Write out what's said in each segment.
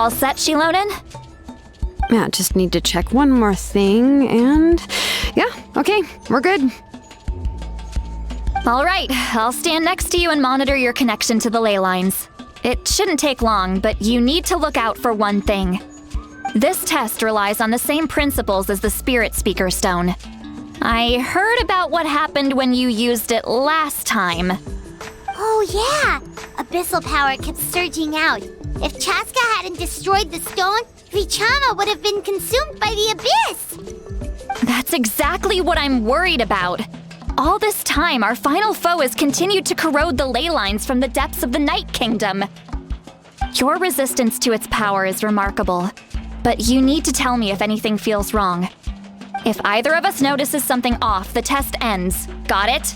All set, Shilonen? Yeah, just need to check one more thing, and yeah, okay, we're good. All right, I'll stand next to you and monitor your connection to the ley lines. It shouldn't take long, but you need to look out for one thing. This test relies on the same principles as the Spirit Speaker Stone. I heard about what happened when you used it last time. Oh yeah! Abyssal power kept surging out. If Chaska hadn't destroyed the stone, Vichama would have been consumed by the abyss! That's exactly what I'm worried about. All this time, our final foe has continued to corrode the ley lines from the depths of the Night Kingdom. Your resistance to its power is remarkable, but you need to tell me if anything feels wrong. If either of us notices something off, the test ends. Got it?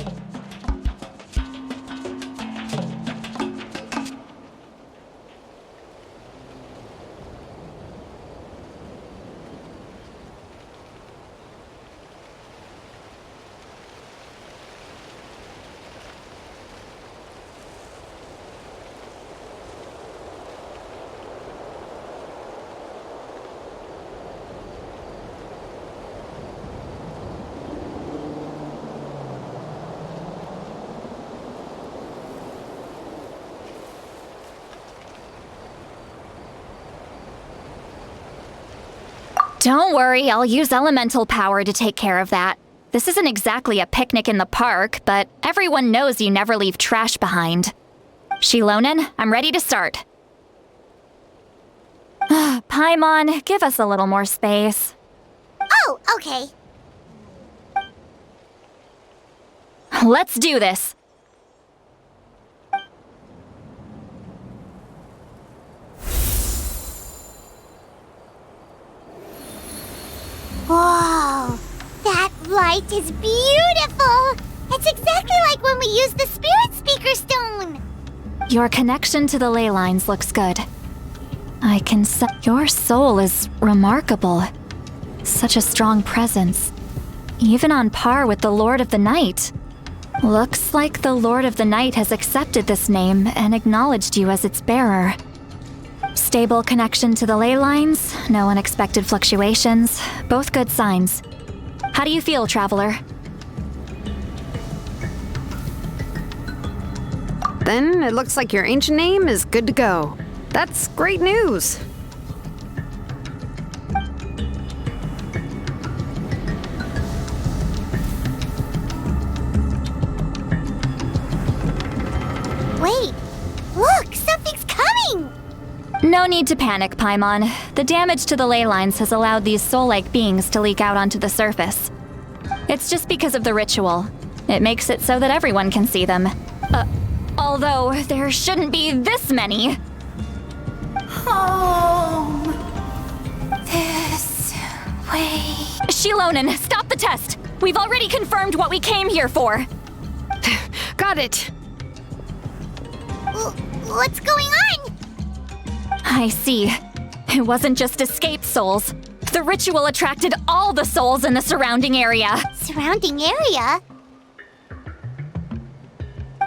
Don't worry, I'll use elemental power to take care of that. This isn't exactly a picnic in the park, but everyone knows you never leave trash behind. Shilonen, I'm ready to start. Paimon, give us a little more space. Oh, okay. Let's do this. Whoa! That light is beautiful! It's exactly like when we used the Spirit Speaker Stone! Your connection to the ley lines looks good. I can sense your soul is remarkable. Such a strong presence. Even on par with the Lord of the Night. Looks like the Lord of the Night has accepted this name and acknowledged you as its bearer. Stable connection to the ley lines, no unexpected fluctuations, both good signs. How do you feel, Traveler? Then it looks like your ancient name is good to go. That's great news. Wait! Look! Something's coming! No need to panic, Paimon. The damage to the ley lines has allowed these soul-like beings to leak out onto the surface. It's just because of the ritual. It makes it so that everyone can see them. Although there shouldn't be this many. Home. This way. Shilonen, stop the test! We've already confirmed what we came here for. Got it. What's going on? I see. It wasn't just escaped souls. The ritual attracted all the souls in the surrounding area. Surrounding area?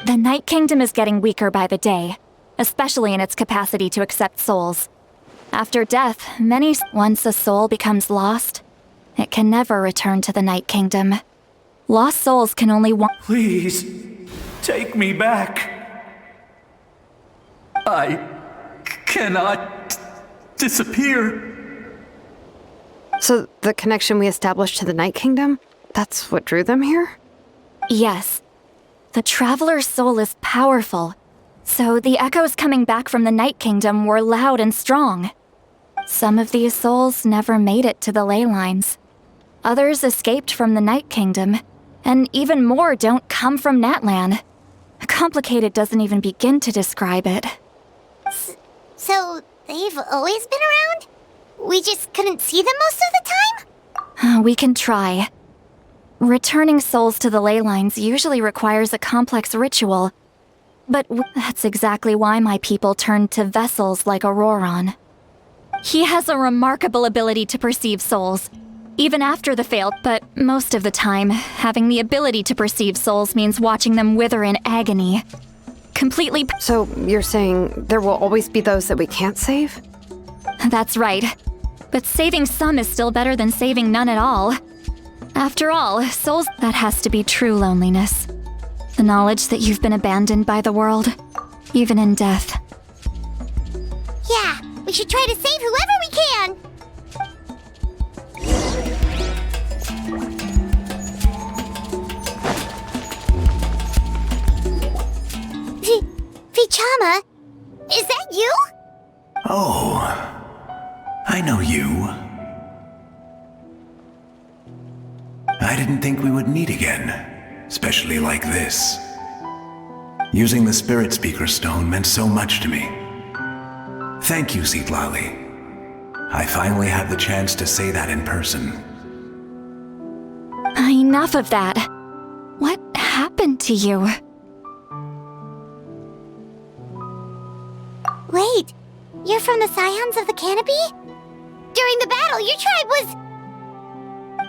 The Night Kingdom is getting weaker by the day, especially in its capacity to accept souls. After death, once a soul becomes lost, it can never return to the Night Kingdom. Lost souls can only Please, take me back. I cannot disappear. So the connection we established to the Night Kingdom, that's what drew them here? Yes. The Traveler's soul is powerful, so the echoes coming back from the Night Kingdom were loud and strong. Some of these souls never made it to the ley lines. Others escaped from the Night Kingdom, and even more don't come from Natlan. Complicated doesn't even begin to describe it. So, they've always been around? We just couldn't see them most of the time? We can try. Returning souls to the ley lines usually requires a complex ritual, but that's exactly why my people turned to vessels like Auroron. He has a remarkable ability to perceive souls, even after the failed, but most of the time, having the ability to perceive souls means watching them wither in agony. Completely. So you're saying there will always be those that we can't save? That's right. But saving some is still better than saving none at all. After all, souls, that has to be true loneliness. The knowledge that you've been abandoned by the world, even in death. Yeah, we should try to save whoever we can! Vichama? Is that you? Oh, I know you. I didn't think we would meet again, especially like this. Using the Spirit Speaker Stone meant so much to me. Thank you, Citlali. I finally had the chance to say that in person. Enough of that. What happened to you? Wait, you're from the Scions of the Canopy? During the battle, your tribe was...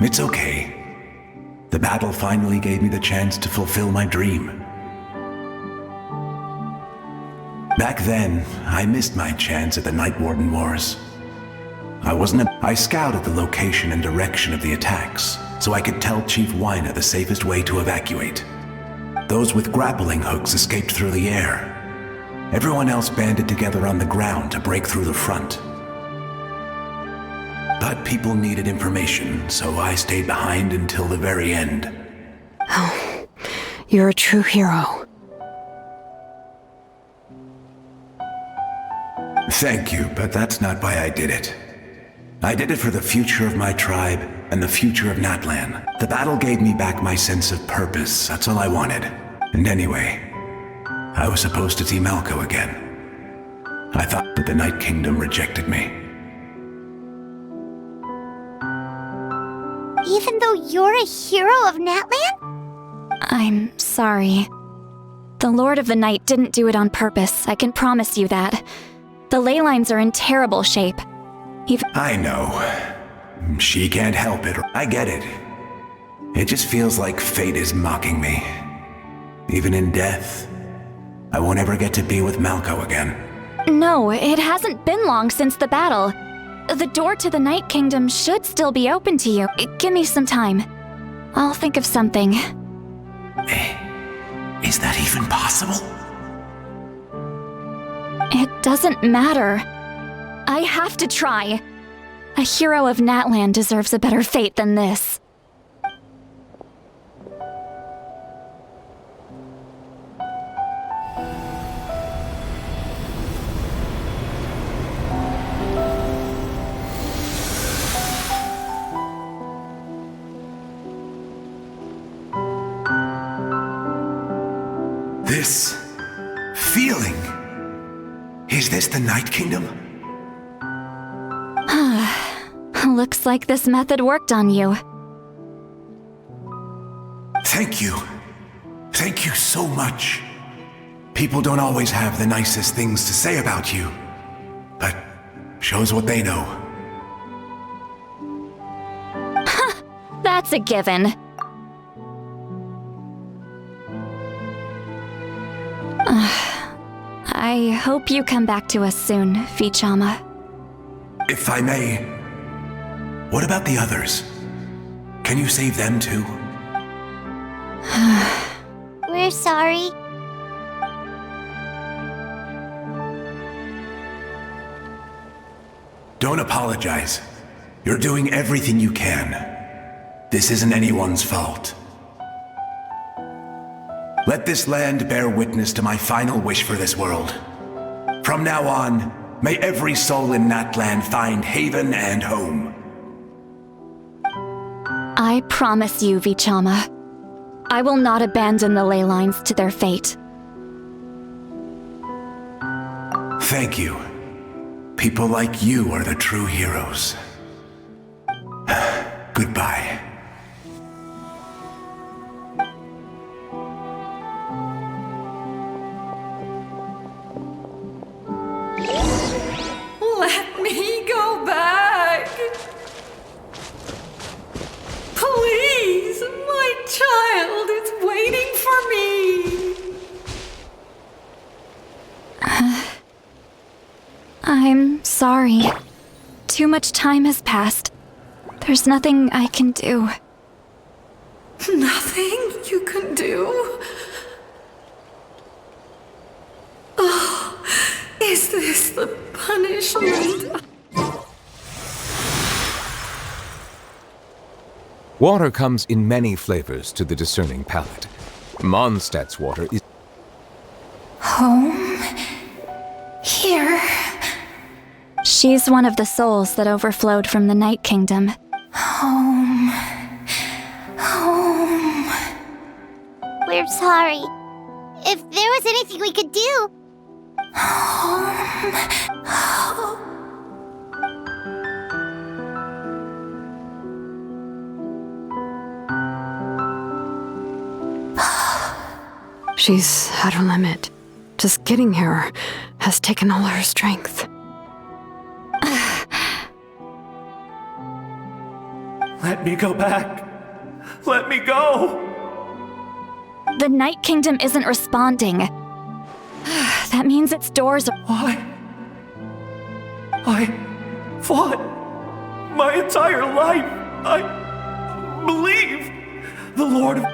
It's okay. The battle finally gave me the chance to fulfill my dream. Back then, I missed my chance at the Night Warden Wars. I scouted the location and direction of the attacks, so I could tell Chief Wyna the safest way to evacuate. Those with grappling hooks escaped through the air. Everyone else banded together on the ground to break through the front. But people needed information, so I stayed behind until the very end. Oh, you're a true hero. Thank you, but that's not why I did it. I did it for the future of my tribe and the future of Natlan. The battle gave me back my sense of purpose, that's all I wanted. And anyway, I was supposed to see Malco again. I thought that the Night Kingdom rejected me. Even though you're a hero of Natlan? I'm sorry. The Lord of the Night didn't do it on purpose, I can promise you that. The ley lines are in terrible shape. I know. She can't help it. I get it. It just feels like fate is mocking me. Even in death, I won't ever get to be with Malco again. No, it hasn't been long since the battle. The door to the Night Kingdom should still be open to you. Give me some time. I'll think of something. Is that even possible? It doesn't matter. I have to try. A hero of Natlan deserves a better fate than this. This feeling. Is this the Night Kingdom? Looks like this method worked on you. Thank you. Thank you so much. People don't always have the nicest things to say about you, but shows what they know. That's a given. I hope you come back to us soon, Vichama. If I may, what about the others? Can you save them too? We're sorry. Don't apologize. You're doing everything you can. This isn't anyone's fault. Let this land bear witness to my final wish for this world. From now on, may every soul in Natlan find haven and home. I promise you, Vichama. I will not abandon the ley lines to their fate. Thank you. People like you are the true heroes. Goodbye. Let me go back. Please, my child is waiting for me. I'm sorry. too much time has passed. There's nothing I can do. Nothing you can do? Oh, is this the punishment? Water comes in many flavors to the discerning palate. Mondstadt's water is... Home? Here? She's one of the souls that overflowed from the Night Kingdom. Home. Home. We're sorry. If there was anything we could do... Home. She's at her limit. Just getting here has taken all her strength. Let me go back. Let me go. The Night Kingdom isn't responding. That means its doors are... Why? I fought my entire life. I believe the Lord of...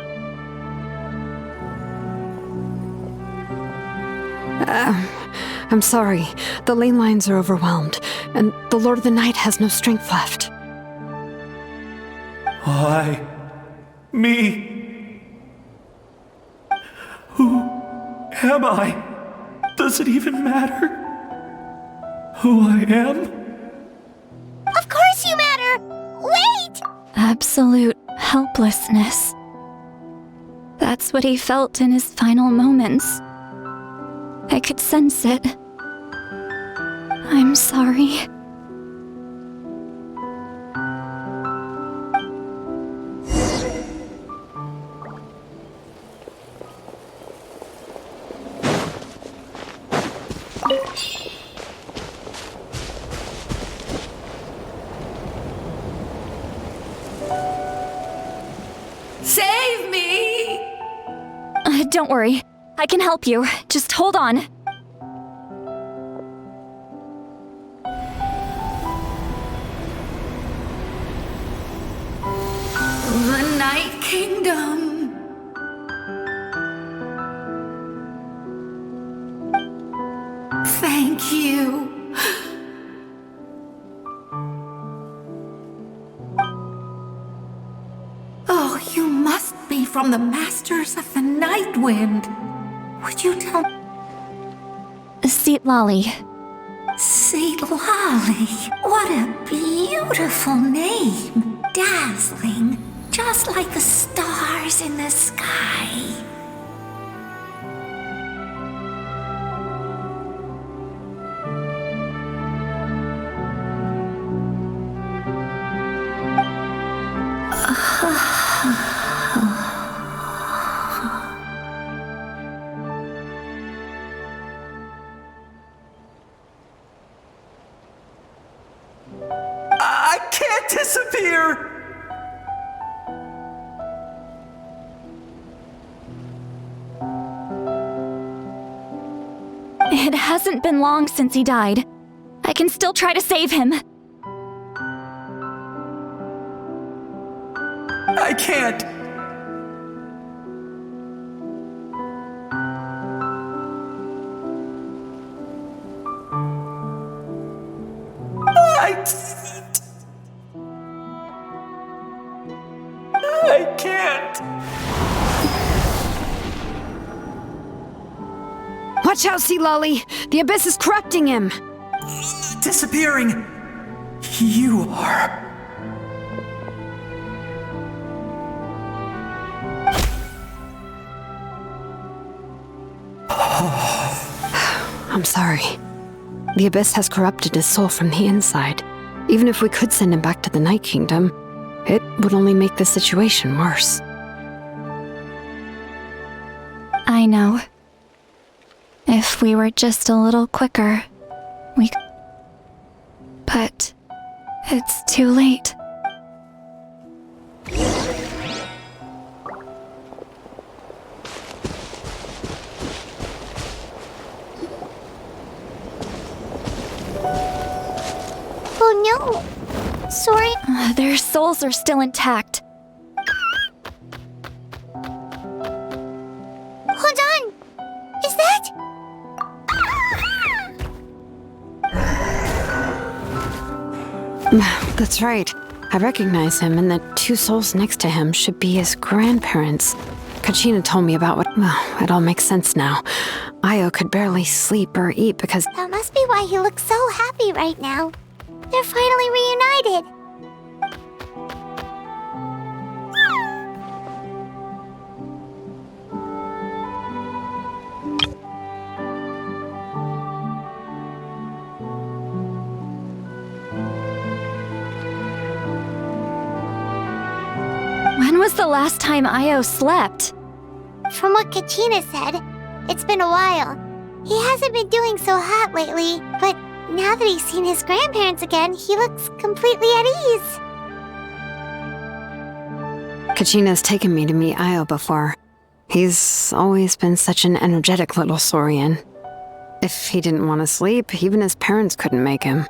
I'm sorry. The ley lines are overwhelmed, and the Lord of the Night has no strength left. Why? Me? Who am I? Does it even matter who I am? Of course you matter! Wait! absolute helplessness. That's what he felt in his final moments. I could sense it. I'm sorry. Save me! Don't worry. I can help you. Just hold on. The Night Kingdom. Thank you. Oh, you must be from the Masters of the Night Wind. Would you tell me? Seat Lolly. Seat Lolly. What a beautiful name. Dazzling. Just like the stars in the sky. I can't disappear! It hasn't been long since he died. I can still try to save him. I can't. I can't. Watch out, Sea Lolly! The abyss is corrupting him! Disappearing. You are. I'm sorry. The abyss has corrupted his soul from the inside. Even if we could send him back to the Night Kingdom, it would only make the situation worse. I know. If we were just a little quicker, But it's too late. Oh no! Sorry. Their souls are still intact. Hold on. Is that? That's right. I recognize him, and the two souls next to him should be his grandparents. Kachina told me about what... Well, it all makes sense now. Io could barely sleep or eat because... That must be why he looks so happy right now. They're finally reunited. When was the last time Io slept? From what Kachina said, it's been a while. He hasn't been doing so hot lately, but now that he's seen his grandparents again, he looks completely at ease. Kachina's taken me to meet Io before. He's always been such an energetic little Saurian. If he didn't want to sleep, even his parents couldn't make him.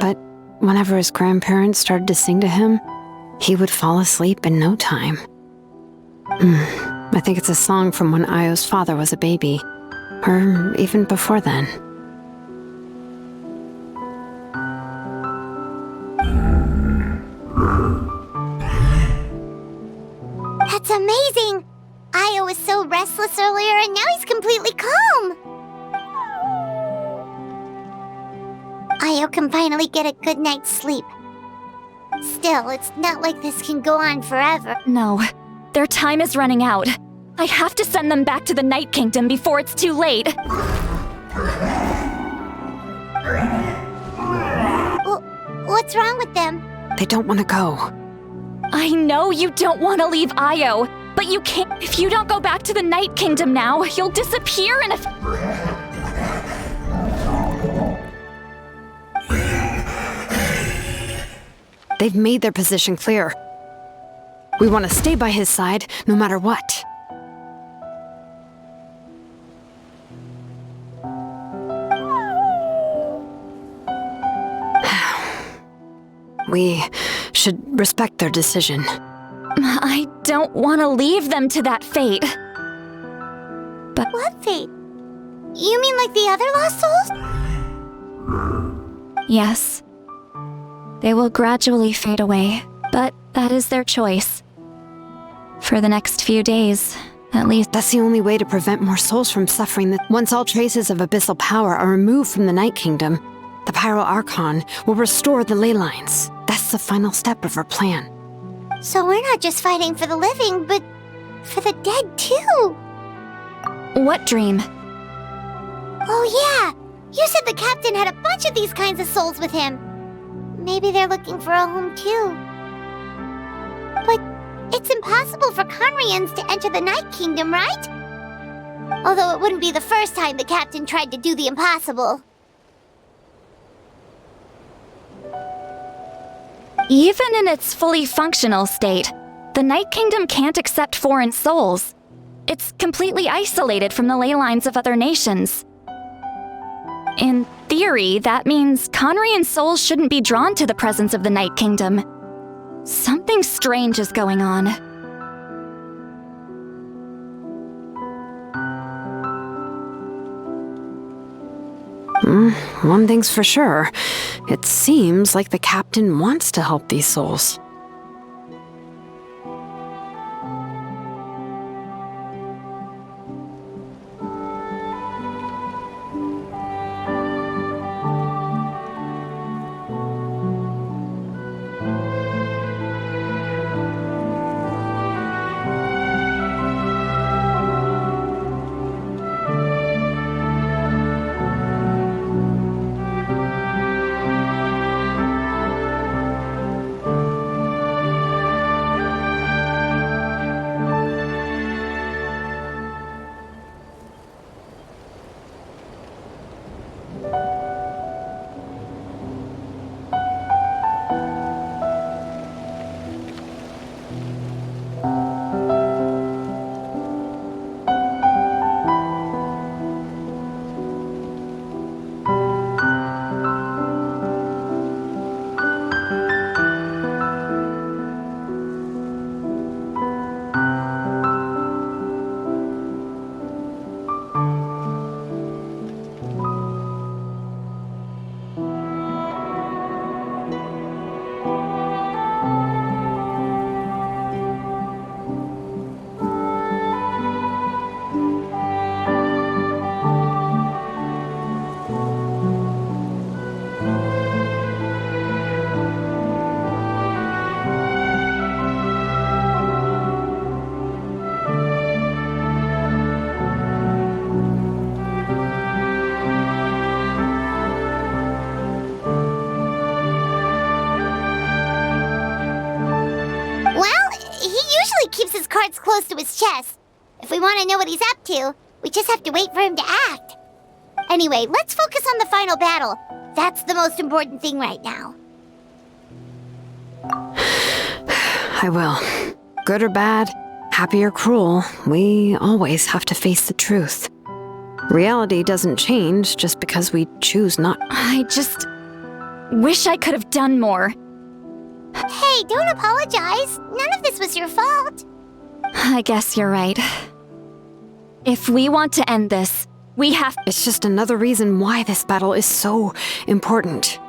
But whenever his grandparents started to sing to him, he would fall asleep in no time. I think it's a song from when Io's father was a baby, or even before then. That's amazing! Io was so restless earlier and now he's completely calm! Io can finally get a good night's sleep. Still, it's not like this can go on forever. No, their time is running out. I have to send them back to the Night Kingdom before it's too late. What's wrong with them? They don't want to go. I know you don't want to leave Io, but you can't. If you don't go back to the Night Kingdom now, you'll disappear in a... They've made their position clear. We want to stay by his side, no matter what. We should respect their decision. I don't want to leave them to that fate. But What fate? You mean like the other lost souls? yes, they will gradually fade away, but that is their choice. For the next few days, at least. That's the only way to prevent more souls from suffering. Once all traces of abyssal power are removed from the Night Kingdom, the Pyro Archon will restore the ley lines. That's the final step of our plan. So we're not just fighting for the living, but for the dead too. What dream? Oh yeah! You said the captain had a bunch of these kinds of souls with him. Maybe they're looking for a home too. But it's impossible for Conrians to enter the Night Kingdom, right? Although it wouldn't be the first time the captain tried to do the impossible. Even in its fully functional state, the Night Kingdom can't accept foreign souls. It's completely isolated from the ley lines of other nations. In theory, that means Conrian souls shouldn't be drawn to the presence of the Night Kingdom. Something strange is going on. One thing's for sure. It seems like the captain wants to help these souls. keeps his cards close to his chest. If we want to know what he's up to, we just have to wait for him to act. Anyway, let's focus on the final battle. That's the most important thing right now. I will. Good or bad, happy or cruel, we always have to face the truth. Reality doesn't change just because we choose not. I just wish I could have done more. Hey, don't apologize. None of this was your fault. I guess you're right. If we want to end this, we have... It's just another reason why this battle is so important.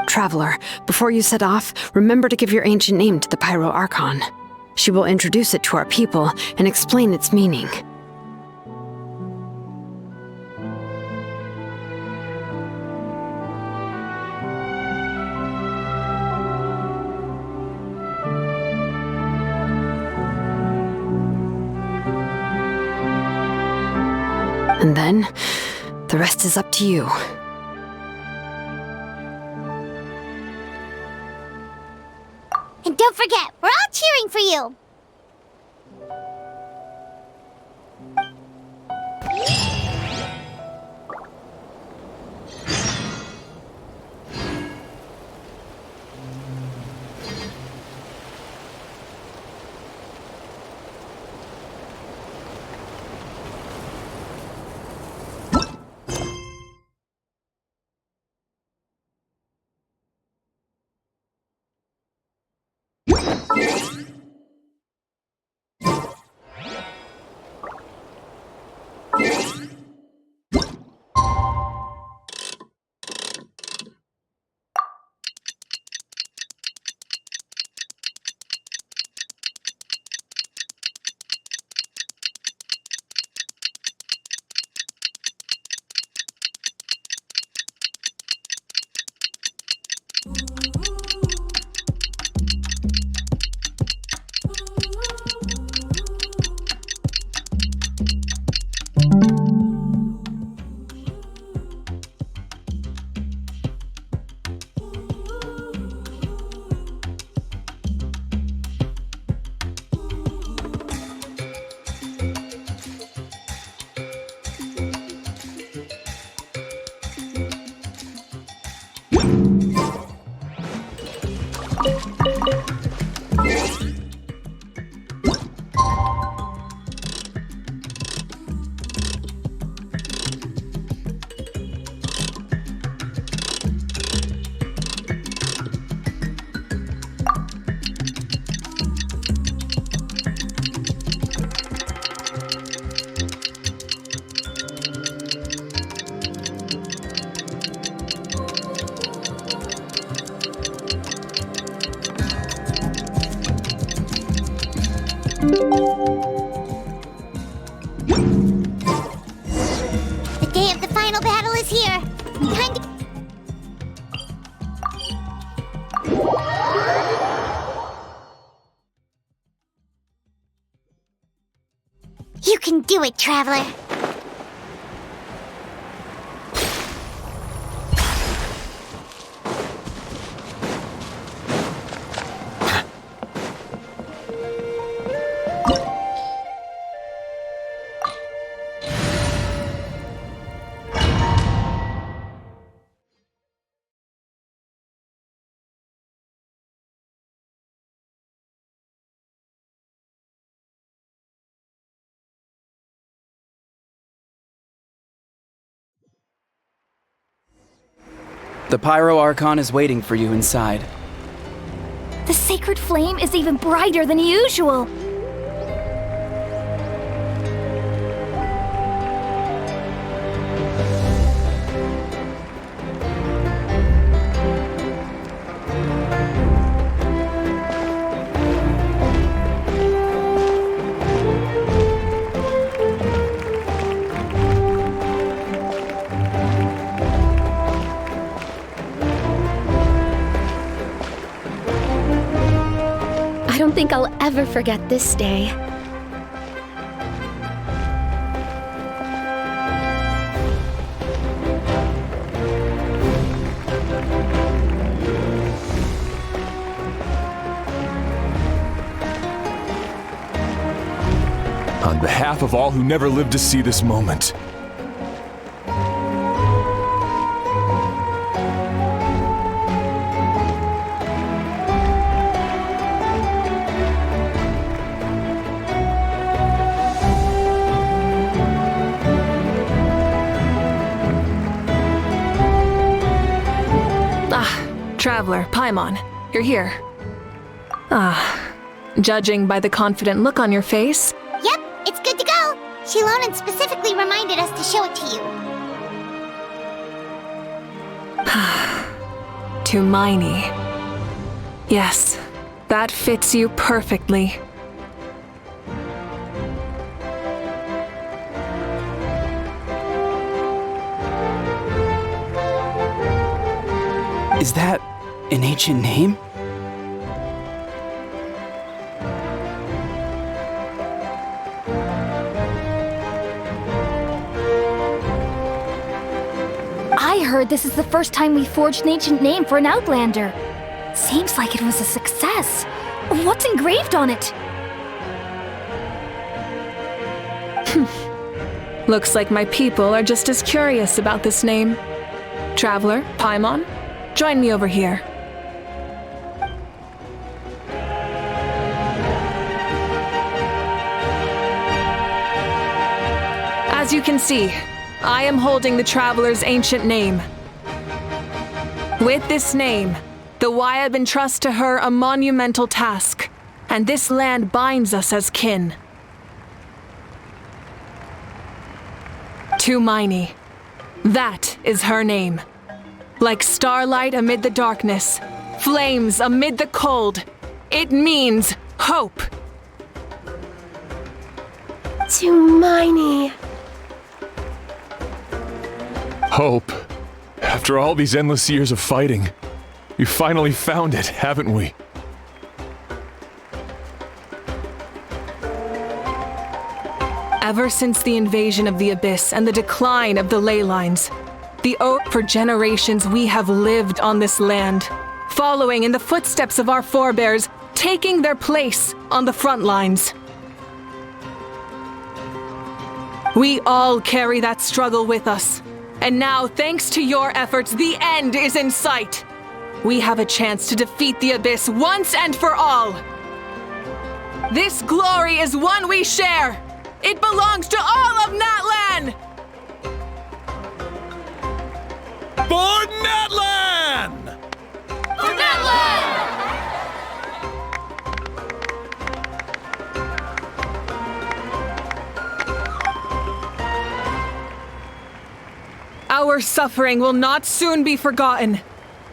Traveler, before you set off, remember to give your ancient name to the Pyro Archon. She will introduce it to our people and explain its meaning. And then, the rest is up to you. And don't forget, we're all cheering for you! The day of the final battle is here. Time to... You can do it, Traveler. The Pyro Archon is waiting for you inside. The sacred flame is even brighter than usual. I don't think I'll ever forget this day. behalf of all who never lived to see this moment. Traveler, Paimon, you're here. Judging by the confident look on your face. Yep, it's good to go. Shilonen specifically reminded us to show it to you. To Miney. Yes, that fits you perfectly. Is that an ancient name? I heard this is the first time we forged an ancient name for an Outlander. Seems like it was a success. What's engraved on it? Looks like my people are just as curious about this name. Traveler, Paimon, join me over here. As you can see, I am holding the Traveler's ancient name. With this name, the Wyab entrust to her a monumental task, and this land binds us as kin. To Miney. That is her name. Like starlight amid the darkness, flames amid the cold, it means hope. To Miney. Hope. After all these endless years of fighting, we finally found it, haven't we? Ever since the invasion of the Abyss and the decline of the ley lines, for generations we have lived on this land, following in the footsteps of our forebears, taking their place on the front lines. We all carry that struggle with us, and now, thanks to your efforts, the end is in sight. We have a chance to defeat the Abyss once and for all. This glory is one we share. It belongs to all of Natlan! For Natlan! For Natlan! Our suffering will not soon be forgotten,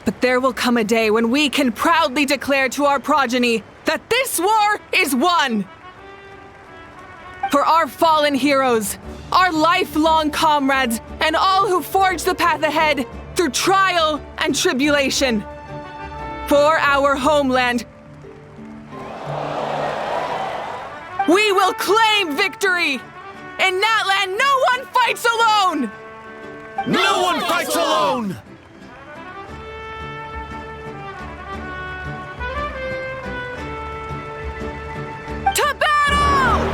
but there will come a day when we can proudly declare to our progeny that this war is won! For our fallen heroes, our lifelong comrades, and all who forge the path ahead through trial and tribulation. For our homeland, we will claim victory! In Natlan, no one fights alone! No one fights alone! To battle!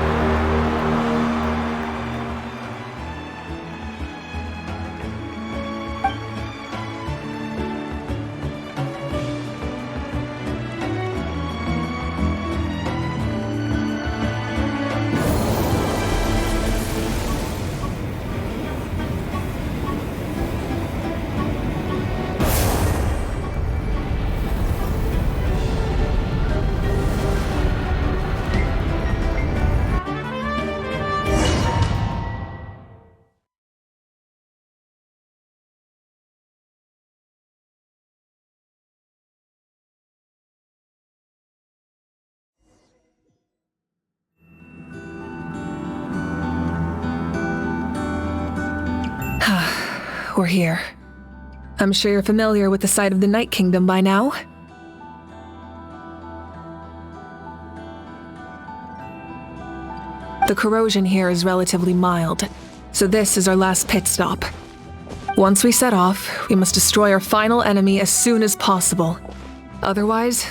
We're here. I'm sure you're familiar with the site of the Night Kingdom by now. The corrosion here is relatively mild, so this is our last pit stop. Once we set off, we must destroy our final enemy as soon as possible. Otherwise,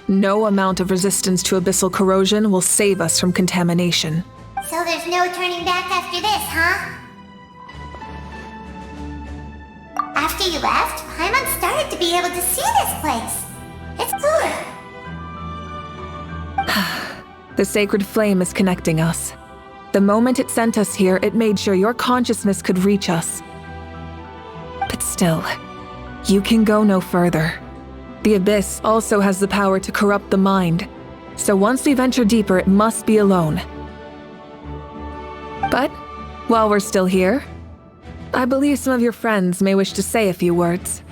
no amount of resistance to abyssal corrosion will save us from contamination. So there's no turning back after this, huh? After you left, Paimon started to be able to see this place. It's cool. The sacred flame is connecting us. The moment it sent us here, it made sure your consciousness could reach us. But still, you can go no further. The Abyss also has the power to corrupt the mind, so once we venture deeper, it must be alone. But, while we're still here, I believe some of your friends may wish to say a few words.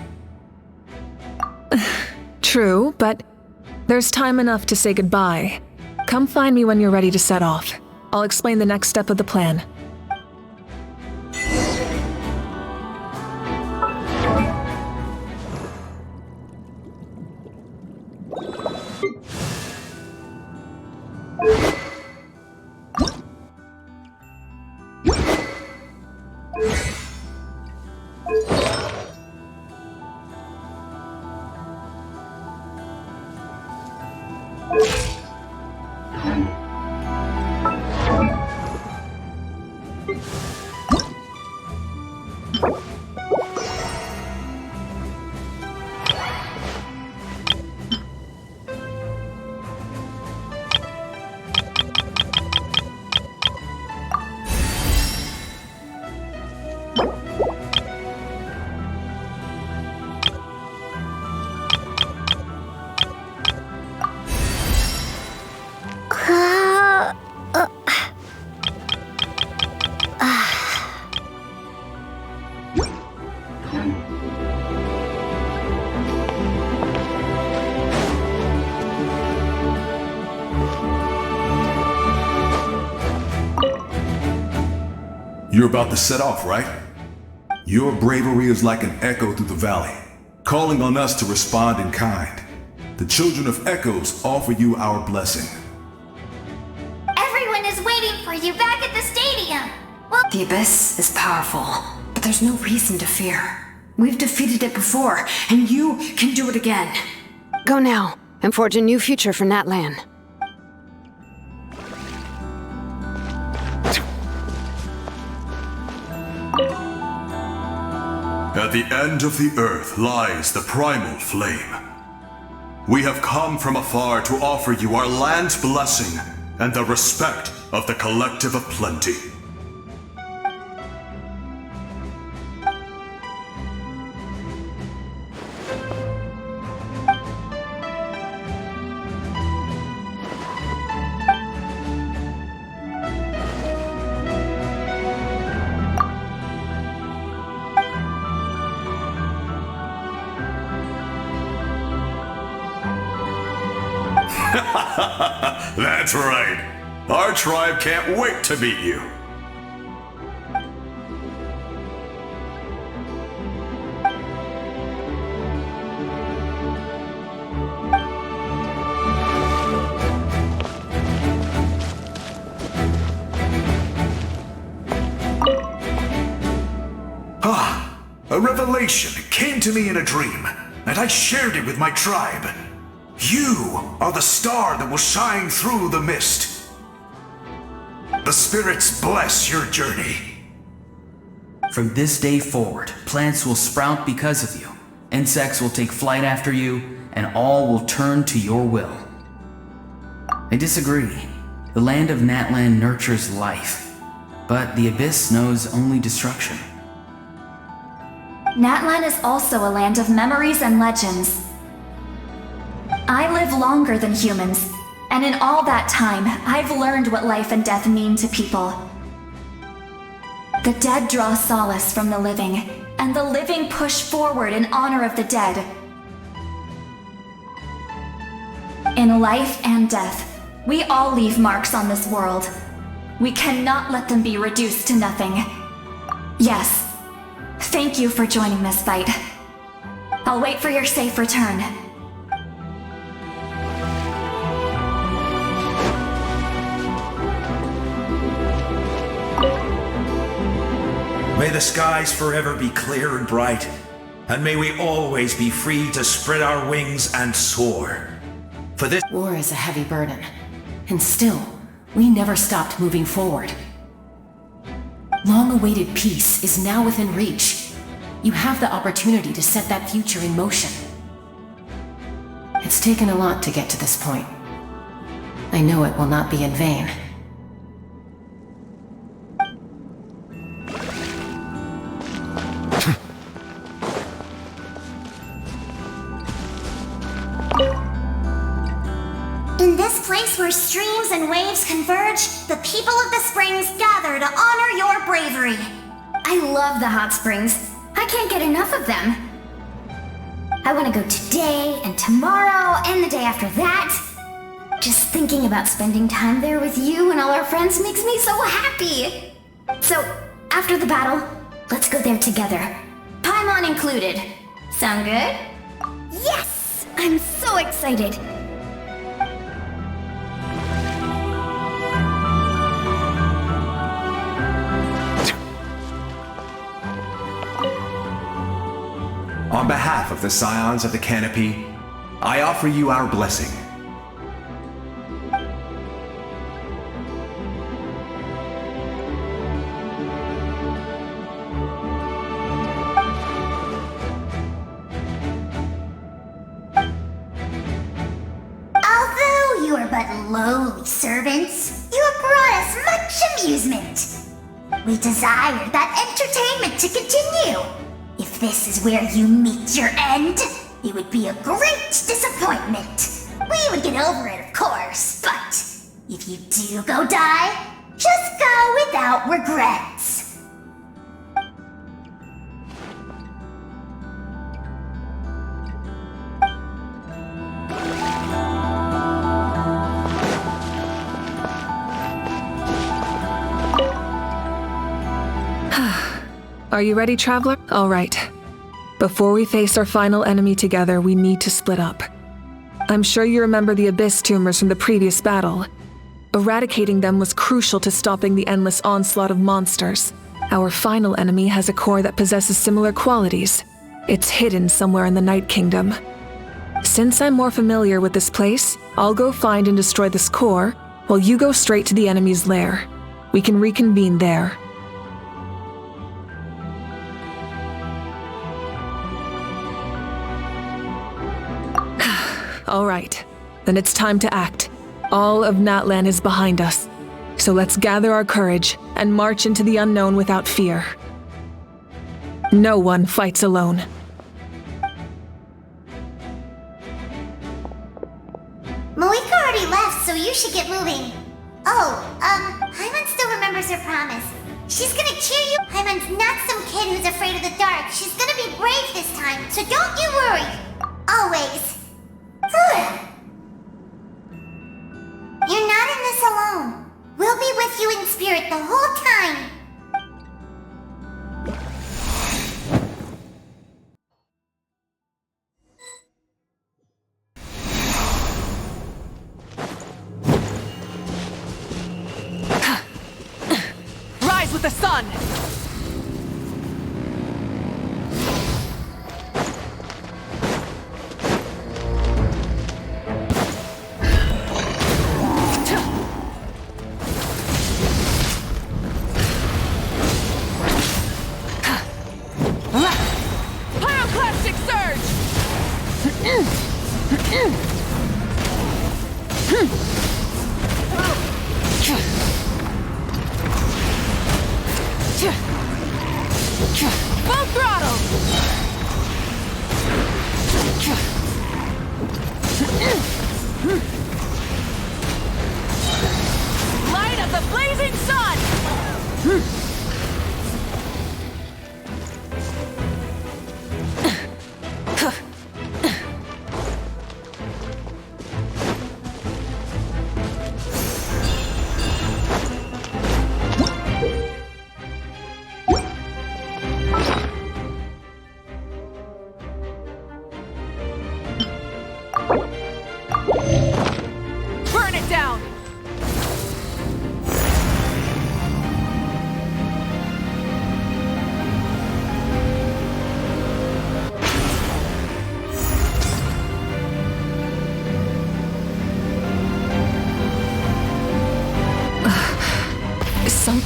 True, but there's time enough to say goodbye. Come find me when you're ready to set off. I'll explain the next step of the plan. You're about to set off, right? Your bravery is like an echo through the valley, calling on us to respond in kind. The children of Echoes offer you our blessing. Everyone is waiting for you back at the stadium. Well, The Abyss is powerful, but there's no reason to fear. We've defeated it before, and you can do it again. Go now, and forge a new future for Natlan. At the end of the earth lies the primal flame. We have come from afar to offer you our land's blessing and the respect of the Collective of Plenty. That's right. Our tribe can't wait to meet you. A revelation came to me in a dream, and I shared it with my tribe. You are the star that will shine through the mist. The spirits bless your journey. From this day forward, plants will sprout because of you, insects will take flight after you, and all will turn to your will. I disagree. The land of Natlan nurtures life, but the Abyss knows only destruction. Natlan is also a land of memories and legends. I live longer than humans, and in all that time, I've learned what life and death mean to people. The dead draw solace from the living, and the living push forward in honor of the dead. In life and death, we all leave marks on this world. We cannot let them be reduced to nothing. Yes, thank you for joining this fight. I'll wait for your safe return. May the skies forever be clear and bright, and may we always be free to spread our wings and soar. For this war is a heavy burden, and still, we never stopped moving forward. Long-awaited peace is now within reach. You have the opportunity to set that future in motion. It's taken a lot to get to this point. I know it will not be in vain. In this place where streams and waves converge, the people of the springs gather to honor your bravery. I love the hot springs. I can't get enough of them. I want to go today and tomorrow and the day after that. Just thinking about spending time there with you and all our friends makes me so happy. So, after the battle, let's go there together. Paimon included. Sound good? Yes! I'm so excited. On behalf of the Scions of the Canopy, I offer you our blessing. Although you are but lowly servants, you have brought us much amusement. We desire that entertainment to continue. If this is where you meet your end, it would be a great disappointment. We would get over it, of course, but if you do go die, just go without regrets. Are you ready, traveler? All right. Before we face our final enemy together, we need to split up. I'm sure you remember the Abyss tumors from the previous battle. Eradicating them was crucial to stopping the endless onslaught of monsters. Our final enemy has a core that possesses similar qualities. It's hidden somewhere in the Night Kingdom. Since I'm more familiar with this place, I'll go find and destroy this core, while you go straight to the enemy's lair. We can reconvene there. All right, then it's time to act. All of Natlan is behind us. So let's gather our courage and march into the unknown without fear. No one fights alone. Moika already left, so you should get moving. Paimon still remembers her promise. She's gonna cheer you. Paimon's not some kid who's afraid of the dark. She's gonna be brave this time, so don't you worry. Always. You're not in this alone. We'll be with you in spirit the whole time. Rise with the sun! Full throttle! Light of the blazing sun!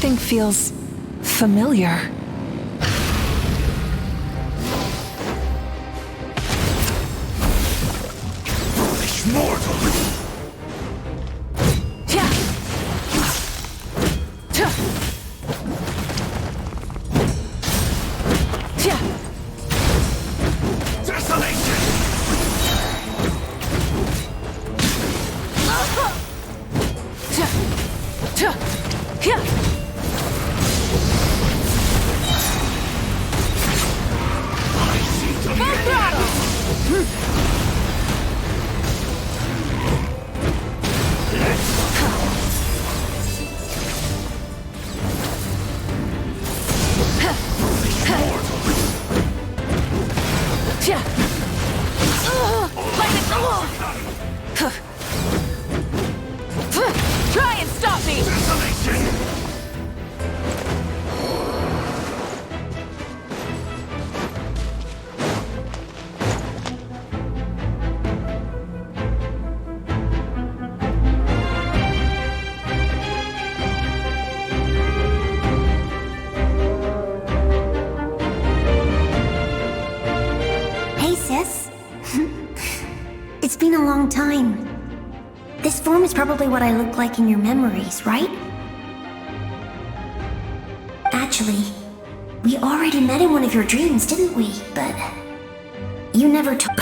Everything feels familiar. Foolish mortal! Try and stop me! Hey, sis. It's been a long time. This form is probably what I look like in your memories, right? Actually, we already met in one of your dreams, didn't we? But you never told.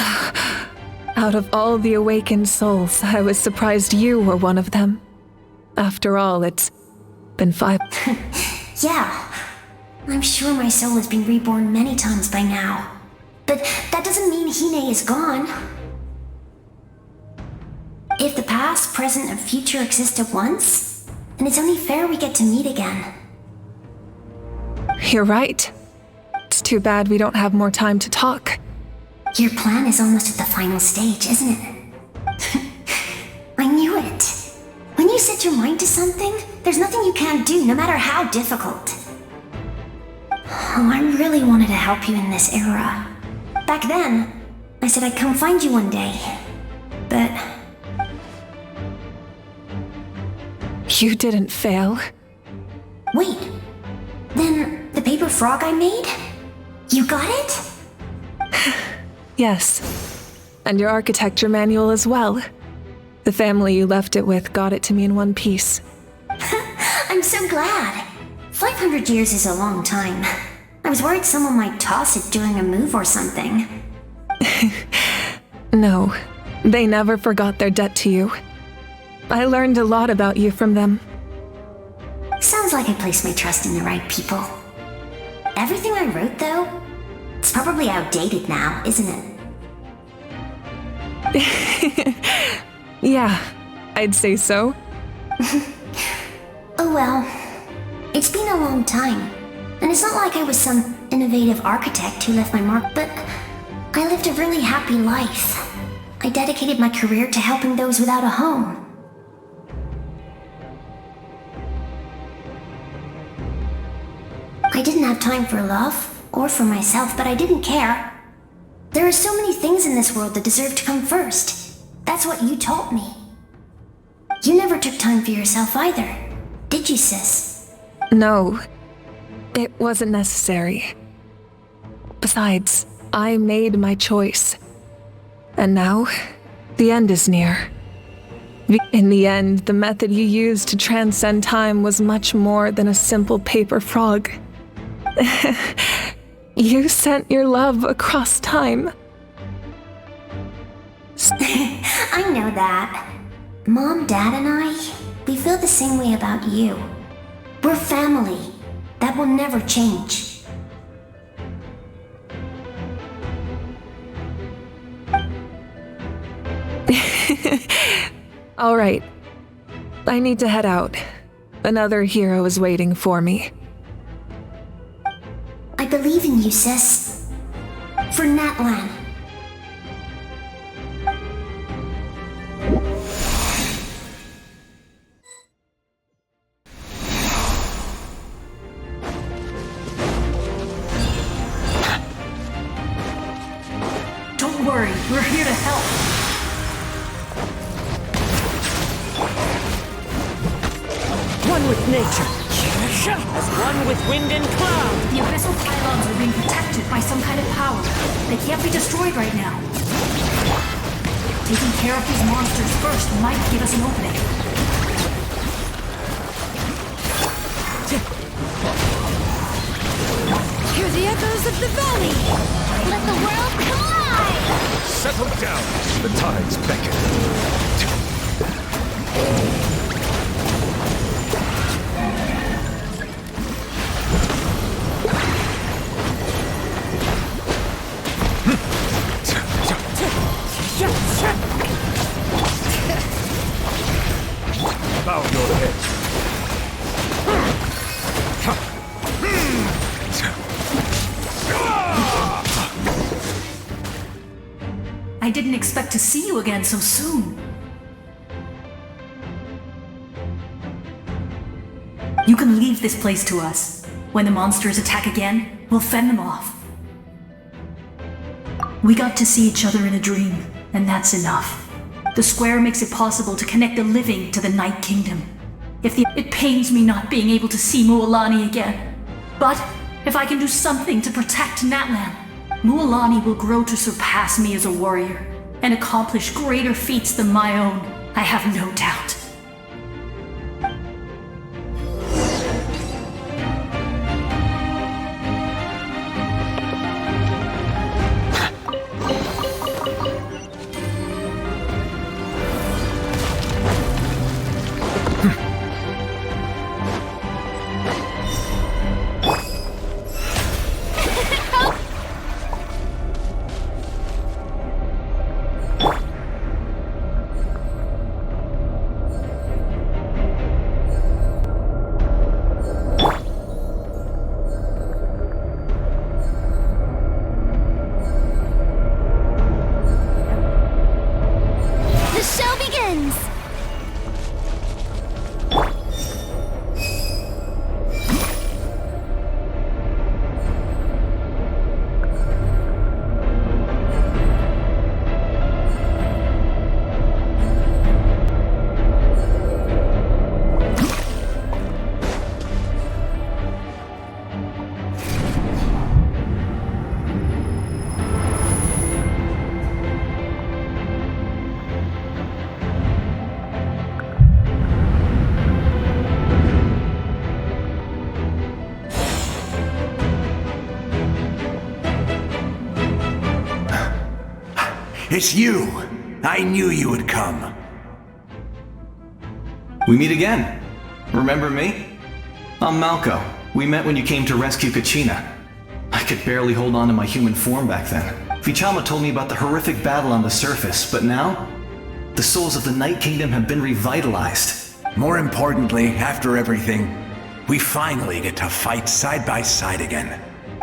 Out of all the awakened souls, I was surprised you were one of them. After all, it's been 5. Yeah, I'm sure my soul has been reborn many times by now. But that doesn't mean Hine is gone. If the past, present, and future exist at once, then it's only fair we get to meet again. You're right. It's too bad we don't have more time to talk. Your plan is almost at the final stage, isn't it? I knew it. When you set your mind to something, there's nothing you can't do, no matter how difficult. Oh, I really wanted to help you in this era. Back then, I said I'd come find you one day. But you didn't fail. Wait, then the paper frog I made? You got it? Yes. And your architecture manual as well. The family you left it with got it to me in one piece. I'm so glad. 500 years is a long time. I was worried someone might toss it during a move or something. No, they never forgot their debt to you. I learned a lot about you from them. Sounds like I placed my trust in the right people. Everything I wrote, though, it's probably outdated now, isn't it? Yeah, I'd say so. Oh well, it's been a long time. And it's not like I was some innovative architect who left my mark, but I lived a really happy life. I dedicated my career to helping those without a home. I didn't have time for love, or for myself, but I didn't care. There are so many things in this world that deserve to come first. That's what you taught me. You never took time for yourself either, did you, sis? No. It wasn't necessary. Besides, I made my choice. And now, the end is near. In the end, the method you used to transcend time was much more than a simple paper frog. You sent your love across time. I know that. Mom, Dad, and I, we feel the same way about you. We're family. That will never change. All right. I need to head out. Another hero is waiting for me. I believe in you, sis. For Natlan. Don't worry, we're here to help. One with nature. As one with wind and cloud. The abyssal pylons are being protected by some kind of power. They can't be destroyed right now. Taking care of these monsters first might give us an opening. Hear the echoes of the valley! Let the world collide! Settle down. The tides beckon. Bow your head. I didn't expect to see you again so soon. You can leave this place to us. When the monsters attack again, we'll fend them off. We got to see each other in a dream, and that's enough. The square makes it possible to connect the living to the Night Kingdom. It pains me not being able to see Mualani again. But if I can do something to protect Natlan, Mualani will grow to surpass me as a warrior and accomplish greater feats than my own, I have no doubt. It's you! I knew you would come. We meet again. Remember me? I'm Malco. We met when you came to rescue Kachina. I could barely hold on to my human form back then. Vichama told me about the horrific battle on the surface, but now, the souls of the Night Kingdom have been revitalized. More importantly, after everything, we finally get to fight side by side again.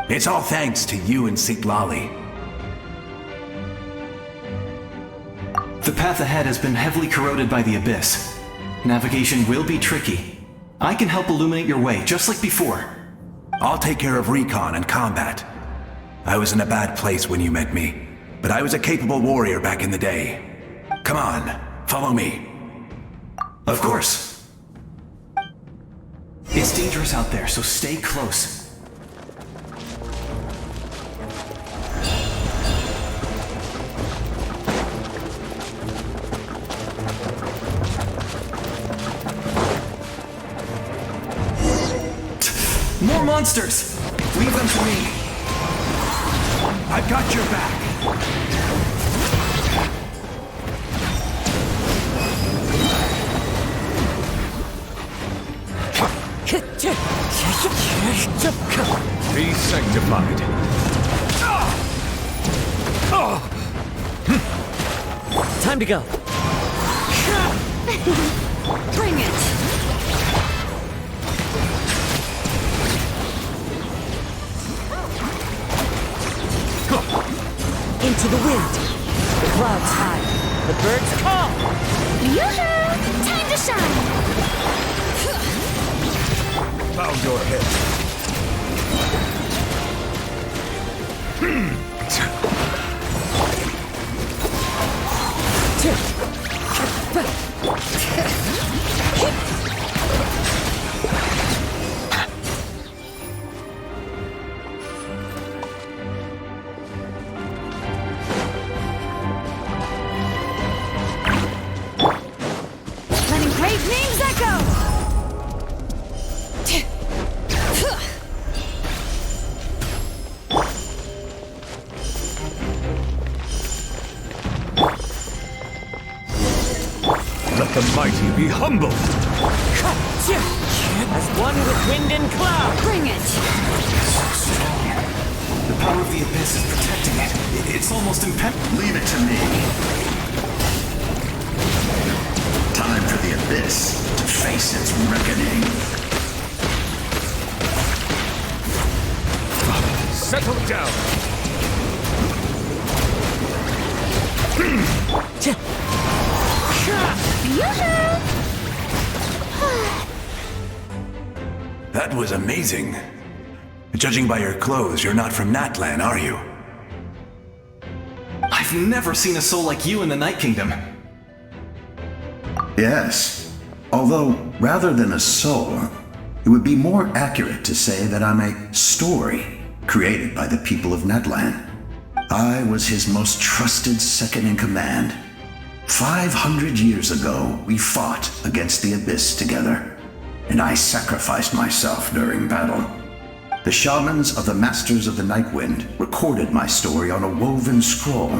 It's all thanks to you and Sitlali. The path ahead has been heavily corroded by the Abyss. Navigation will be tricky. I can help illuminate your way, just like before. I'll take care of recon and combat. I was in a bad place when you met me, but I was a capable warrior back in the day. Come on, follow me. Of course. It's dangerous out there, so stay close. More monsters! Leave them to me. I've got your back. Be sanctified. Time to go. Bring it! Into the wind. The clouds high. The birds call. Yoo-hoo! Time to shine! Bow your head. let the mighty be humbled. As one with wind and cloud. Bring it! So strong. The power of the abyss is protecting it. It's almost impenetrable. Leave it to me. Time for the abyss to face its reckoning. Settle down. That was amazing. Judging by your clothes, you're not from Natlan, are you? I've never seen a soul like you in the Night Kingdom. Yes. Although, rather than a soul, it would be more accurate to say that I'm a story created by the people of Natlan. I was his most trusted second-in-command. 500 years ago, we fought against the Abyss together, and I sacrificed myself during battle. The shamans of the Masters of the Nightwind recorded my story on a woven scroll.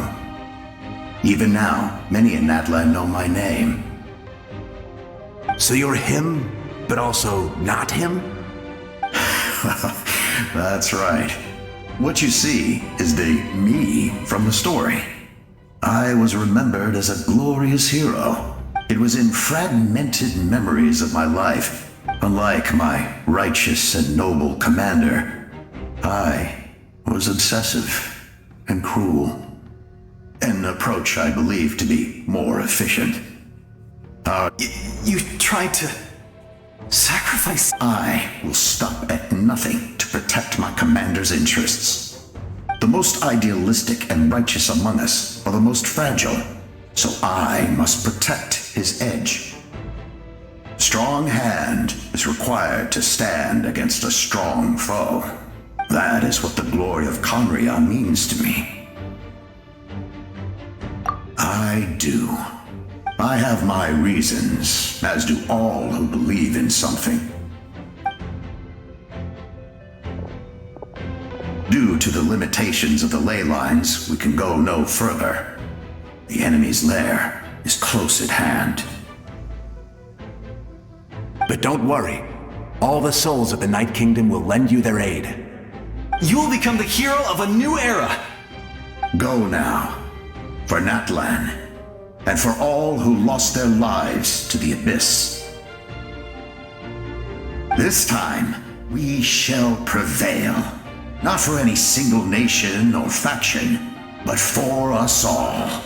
Even now, many in Natlan know my name. So you're him, but also not him? That's right. What you see is the me from the story. I was remembered as a glorious hero. It was in fragmented memories of my life. Unlike my righteous and noble commander, I was obsessive and cruel. An approach I believe to be more efficient. You tried to sacrifice? I will stop at nothing to protect my commander's interests. The most idealistic and righteous among us are the most fragile, so I must protect his edge. Strong hand is required to stand against a strong foe. That is what the glory of Conria means to me. I do. I have my reasons, as do all who believe in something. Due to the limitations of the ley lines, we can go no further. The enemy's lair is close at hand. But don't worry. All the souls of the Night Kingdom will lend you their aid. You will become the hero of a new era! Go now. For Natlan. And for all who lost their lives to the Abyss. This time, we shall prevail. Not for any single nation or faction, but for us all.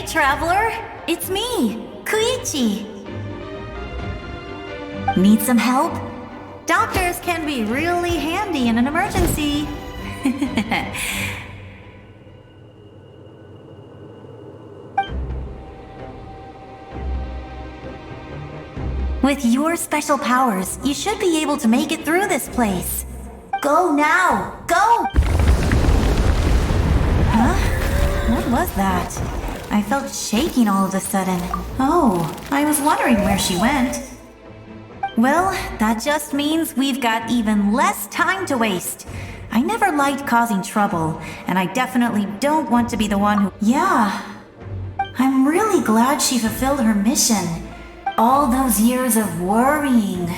Traveler, it's me, Kuichi. Need some help? Doctors can be really handy in an emergency. With your special powers, you should be able to make it through this place. Go now! Go! Huh? What was that? I felt shaking all of a sudden. Oh, I was wondering where she went. Well, that just means we've got even less time to waste. I never liked causing trouble, and I definitely don't want to be the one who... Yeah. I'm really glad she fulfilled her mission. All those years of worrying.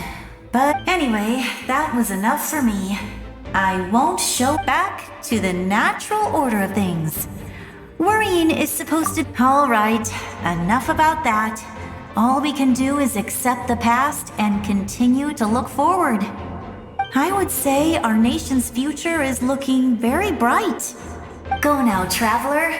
But anyway, that was enough for me. I won't show back to the natural order of things. Worrying is supposed to... Alright, enough about that. All we can do is accept the past and continue to look forward. I would say our nation's future is looking very bright. Go now, traveler.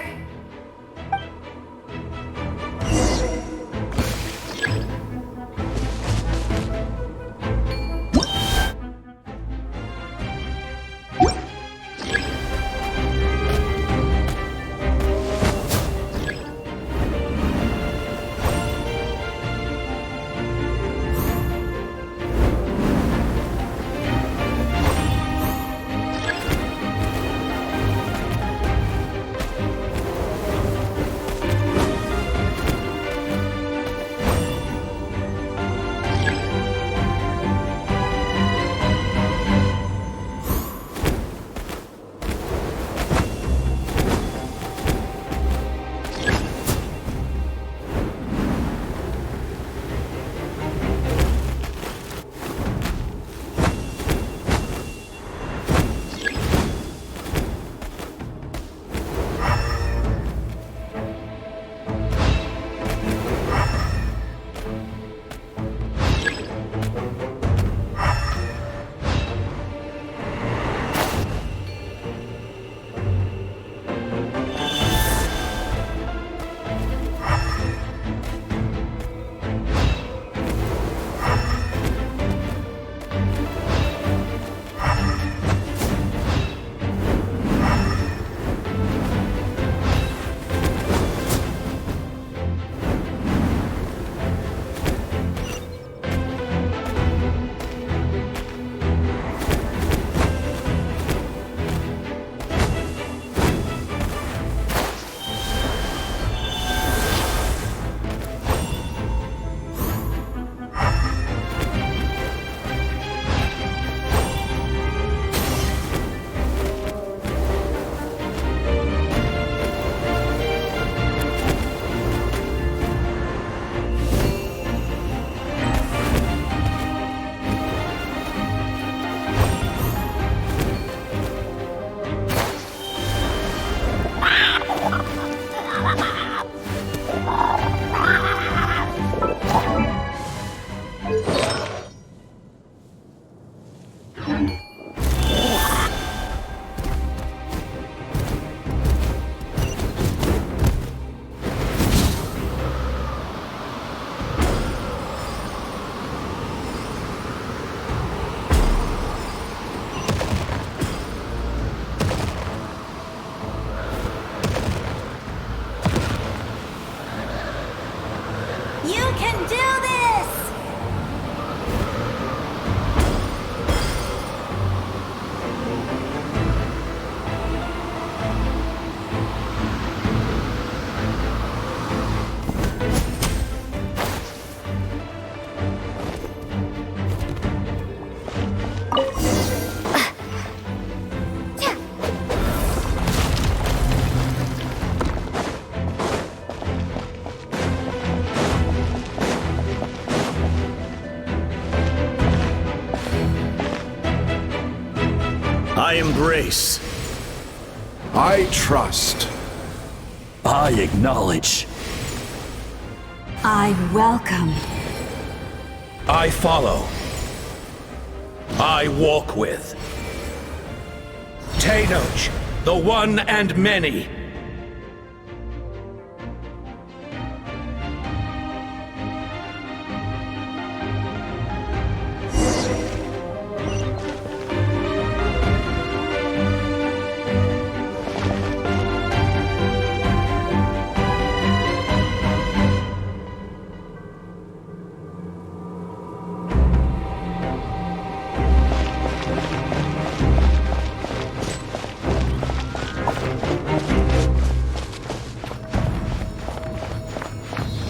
I embrace. I trust. I acknowledge. I welcome. I follow. I walk with. Tenoch, the one and many.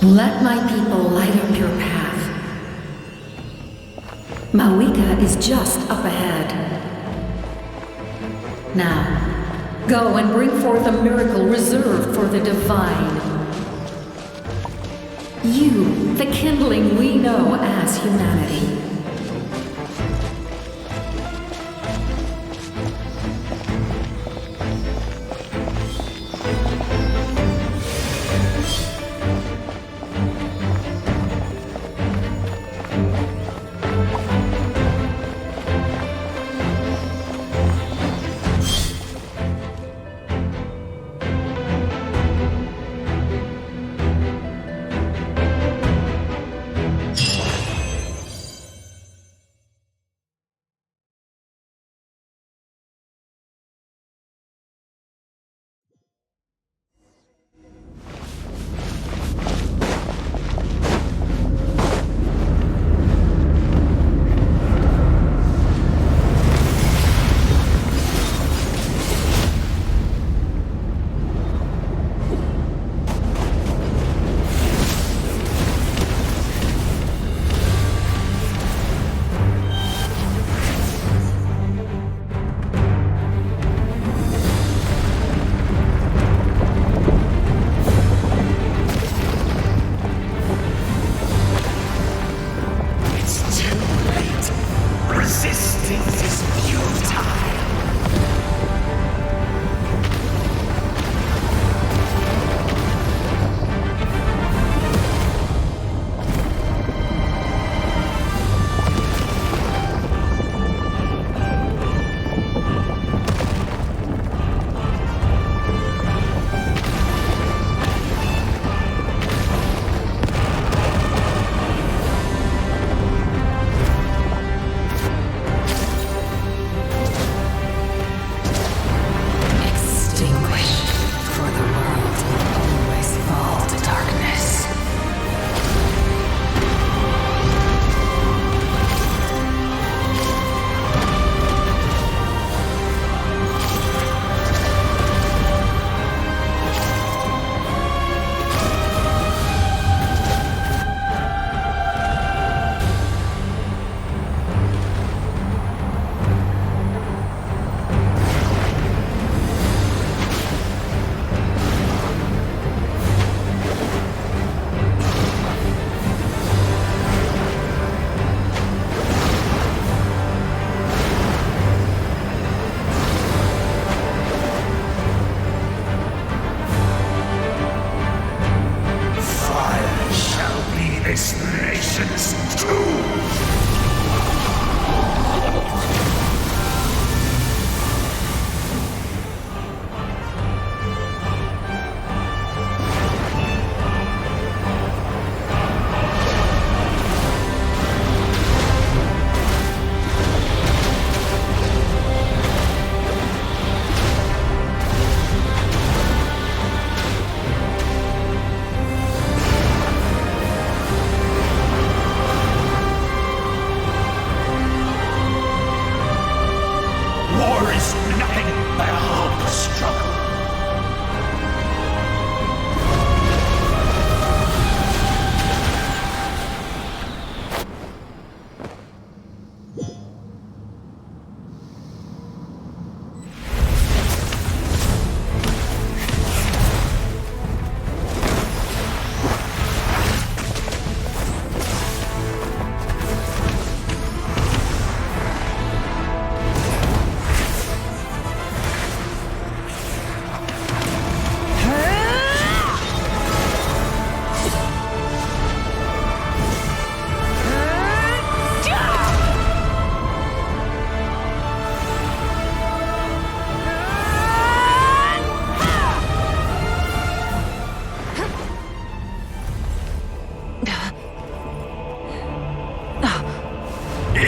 Let my people light up your path. Mawika is just up ahead. Now, go and bring forth a miracle reserved for the divine. You, the kindling we know as humanity.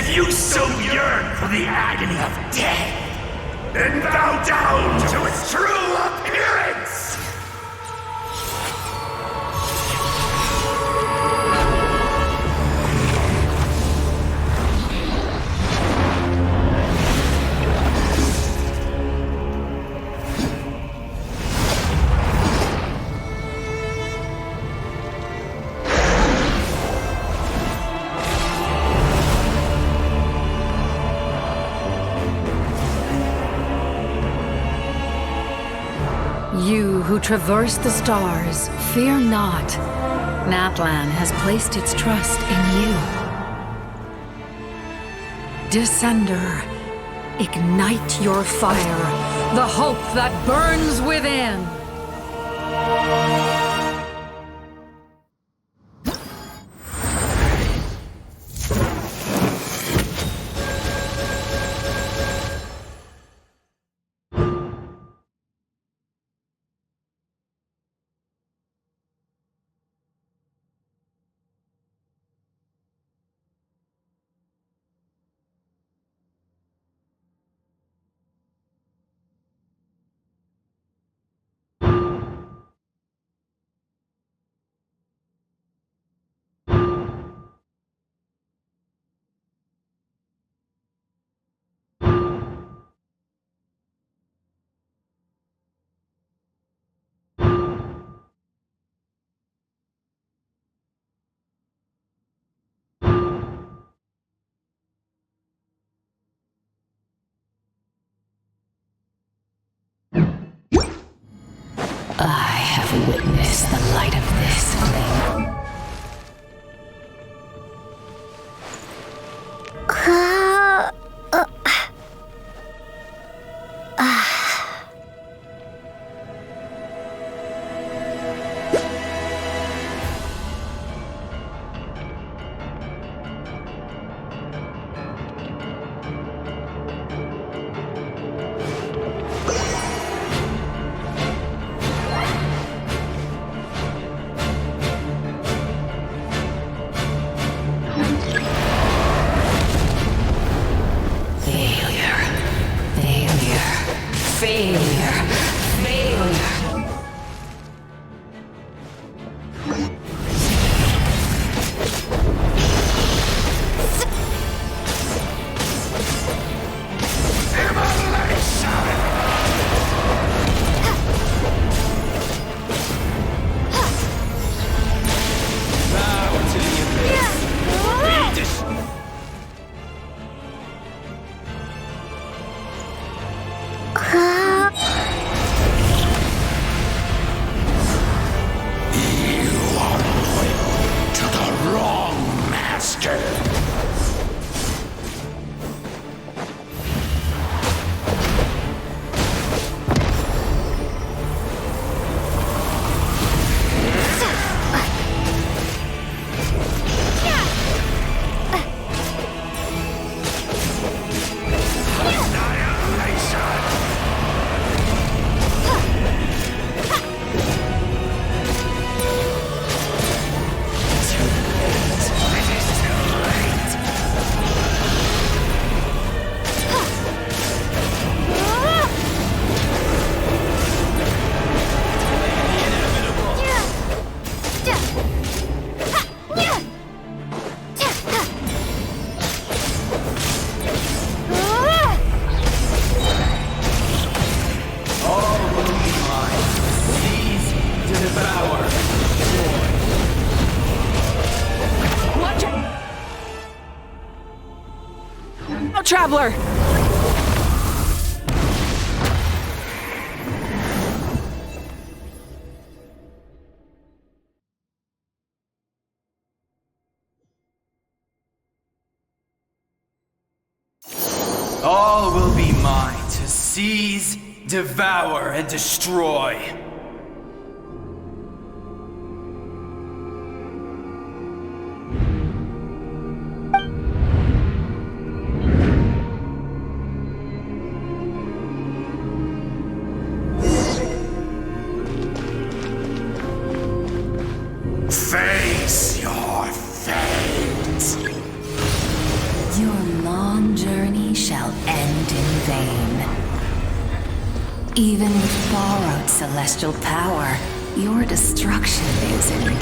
You so yearn for the agony of death, then bow down to its true appearance! who traverse the stars, fear not. Natlan has placed its trust in you. Descender, ignite your fire, the hope that burns within. I have witnessed the light of this flame. Traveler! All will be mine to seize, devour, and destroy. Face your fate. Your long journey shall end in vain. Even with borrowed celestial power, your destruction is in...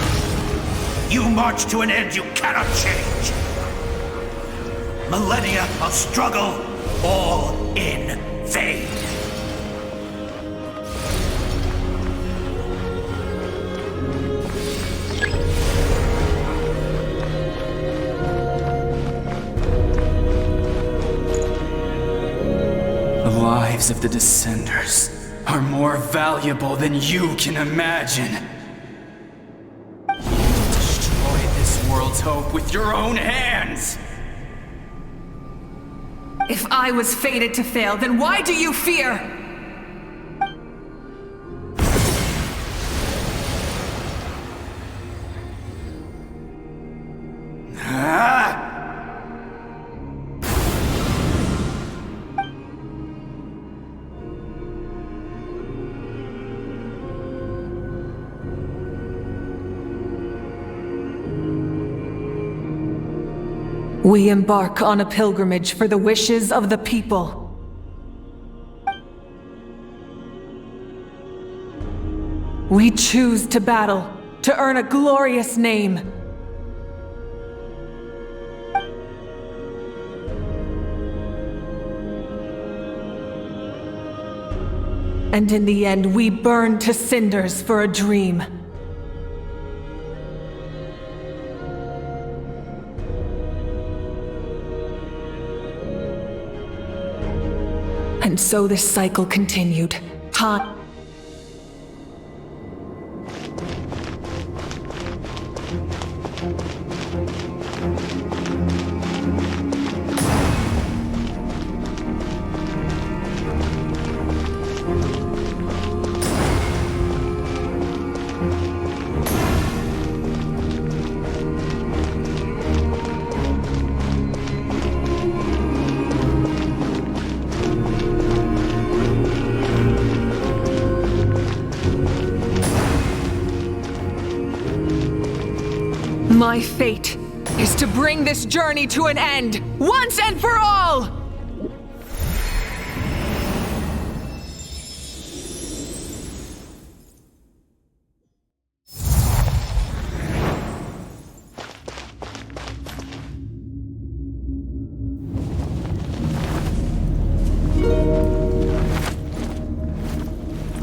You march to an end you cannot change. Millennia of struggle, all in vain. The lives of the Descenders are more valuable than you can imagine. Destroy this world's hope with your own hands! If I was fated to fail, then why do you fear? We embark on a pilgrimage for the wishes of the people. We choose to battle, to earn a glorious name. And in the end, we burn to cinders for a dream. And so this cycle continued. My fate is to bring this journey to an end, once and for all!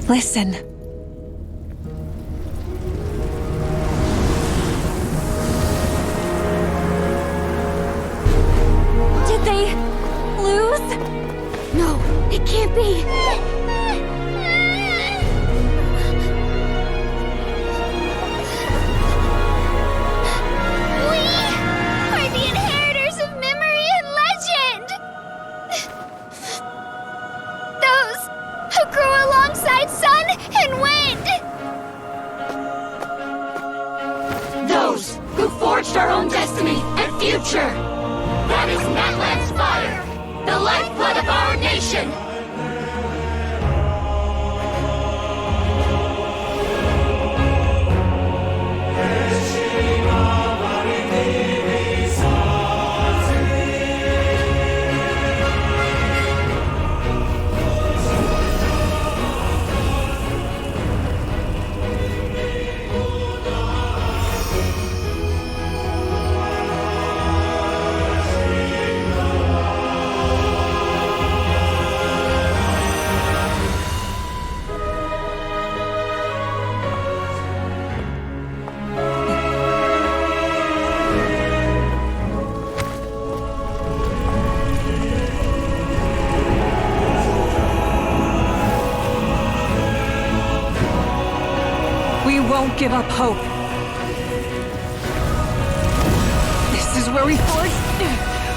Listen. Can't be! We are the inheritors of memory and legend! Those who grew alongside sun and wind! Those who forged our own destiny and future! That is Natlan's fire! The lifeblood of our nation! Won't give up hope. This is where we forge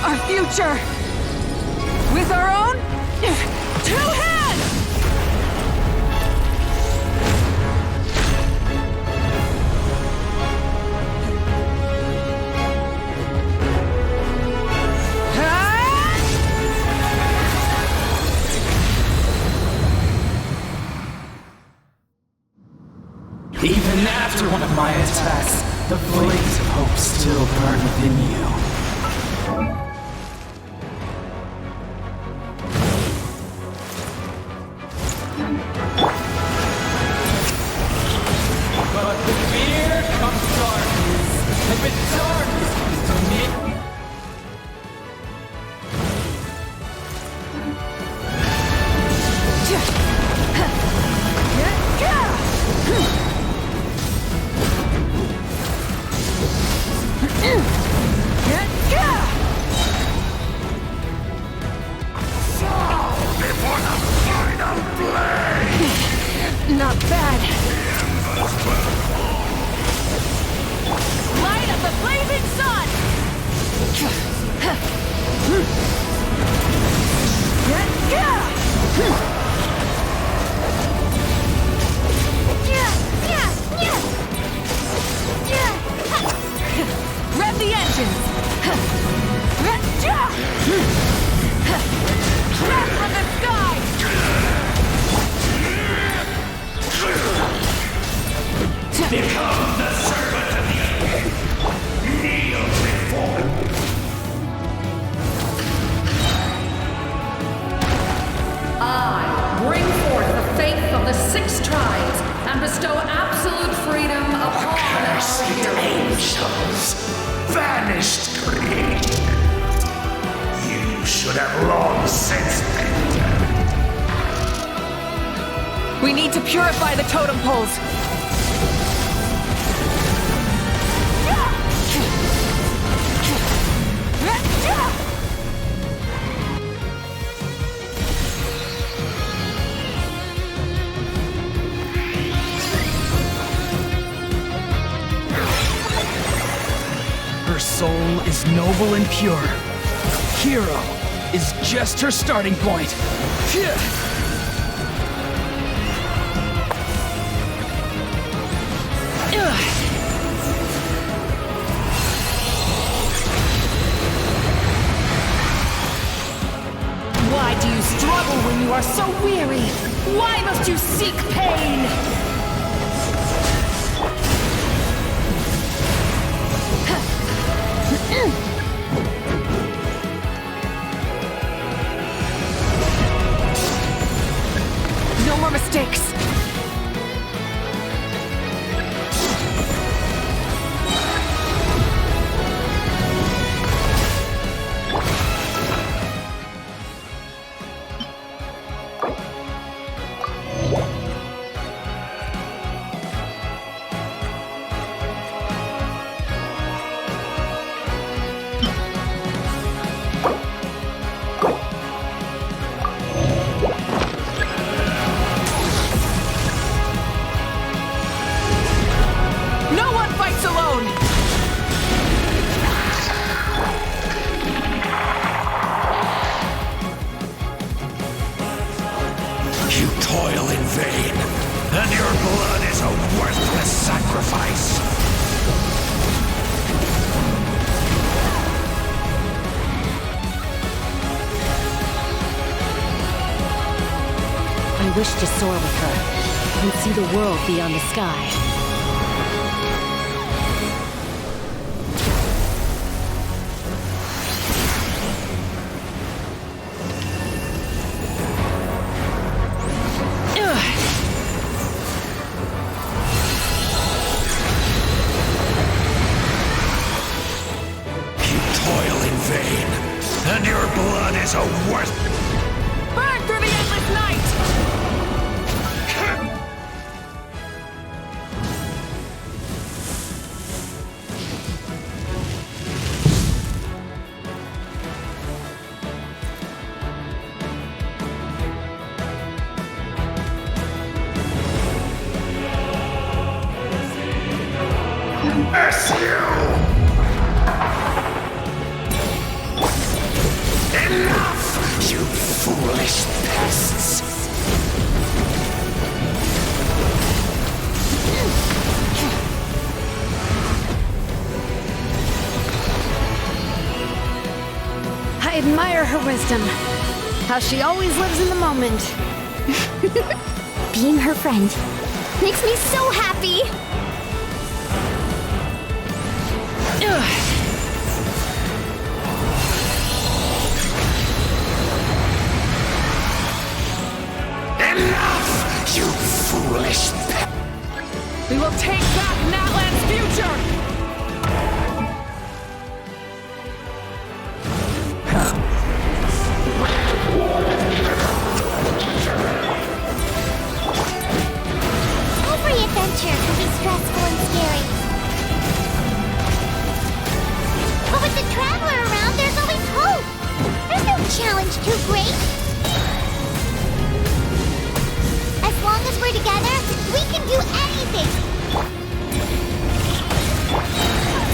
our future with our own 2 hands! Even after one of my attacks, the flames of hope still burn within you. But with fear comes darkness, and with darkness comes dominion. Drop from the sky! Become the servant of the earth. Kneel before me. I bring forth the faith of the 6 tribes and bestow absolute freedom upon Cursed all heroes. angels, vanished greed. You should have long since entered. We need to purify the totem poles. Her soul is noble and pure. Hero is just her starting point. Why do you struggle when you are so weary? Why must you seek pain? No more mistakes. No one fights alone! You toil in vain, and your blood is a worthless sacrifice. I wish to soar with her and see the world beyond the sky. You toil in vain, and your blood is a worth. Burn through the endless night! Enough, you foolish pests! I admire her wisdom. How she always lives in the moment. Being her friend makes me so happy. Enough, you foolish pest! We will take back Natlan's future! Every adventure can be stressful and scary. But with the Traveler around, there's always hope. There's no challenge too great. As long as we're together, we can do anything.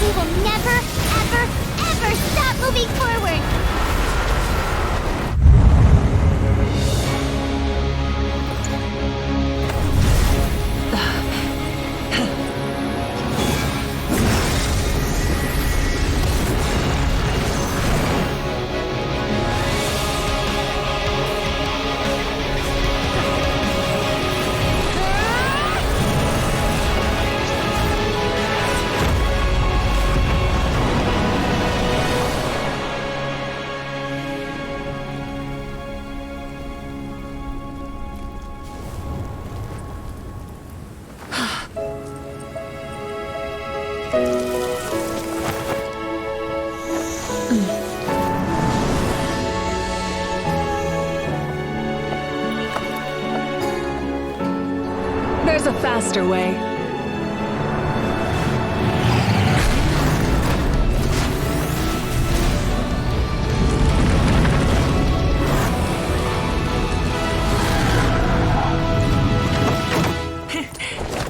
We will never, ever, ever stop moving forward. There's a faster way.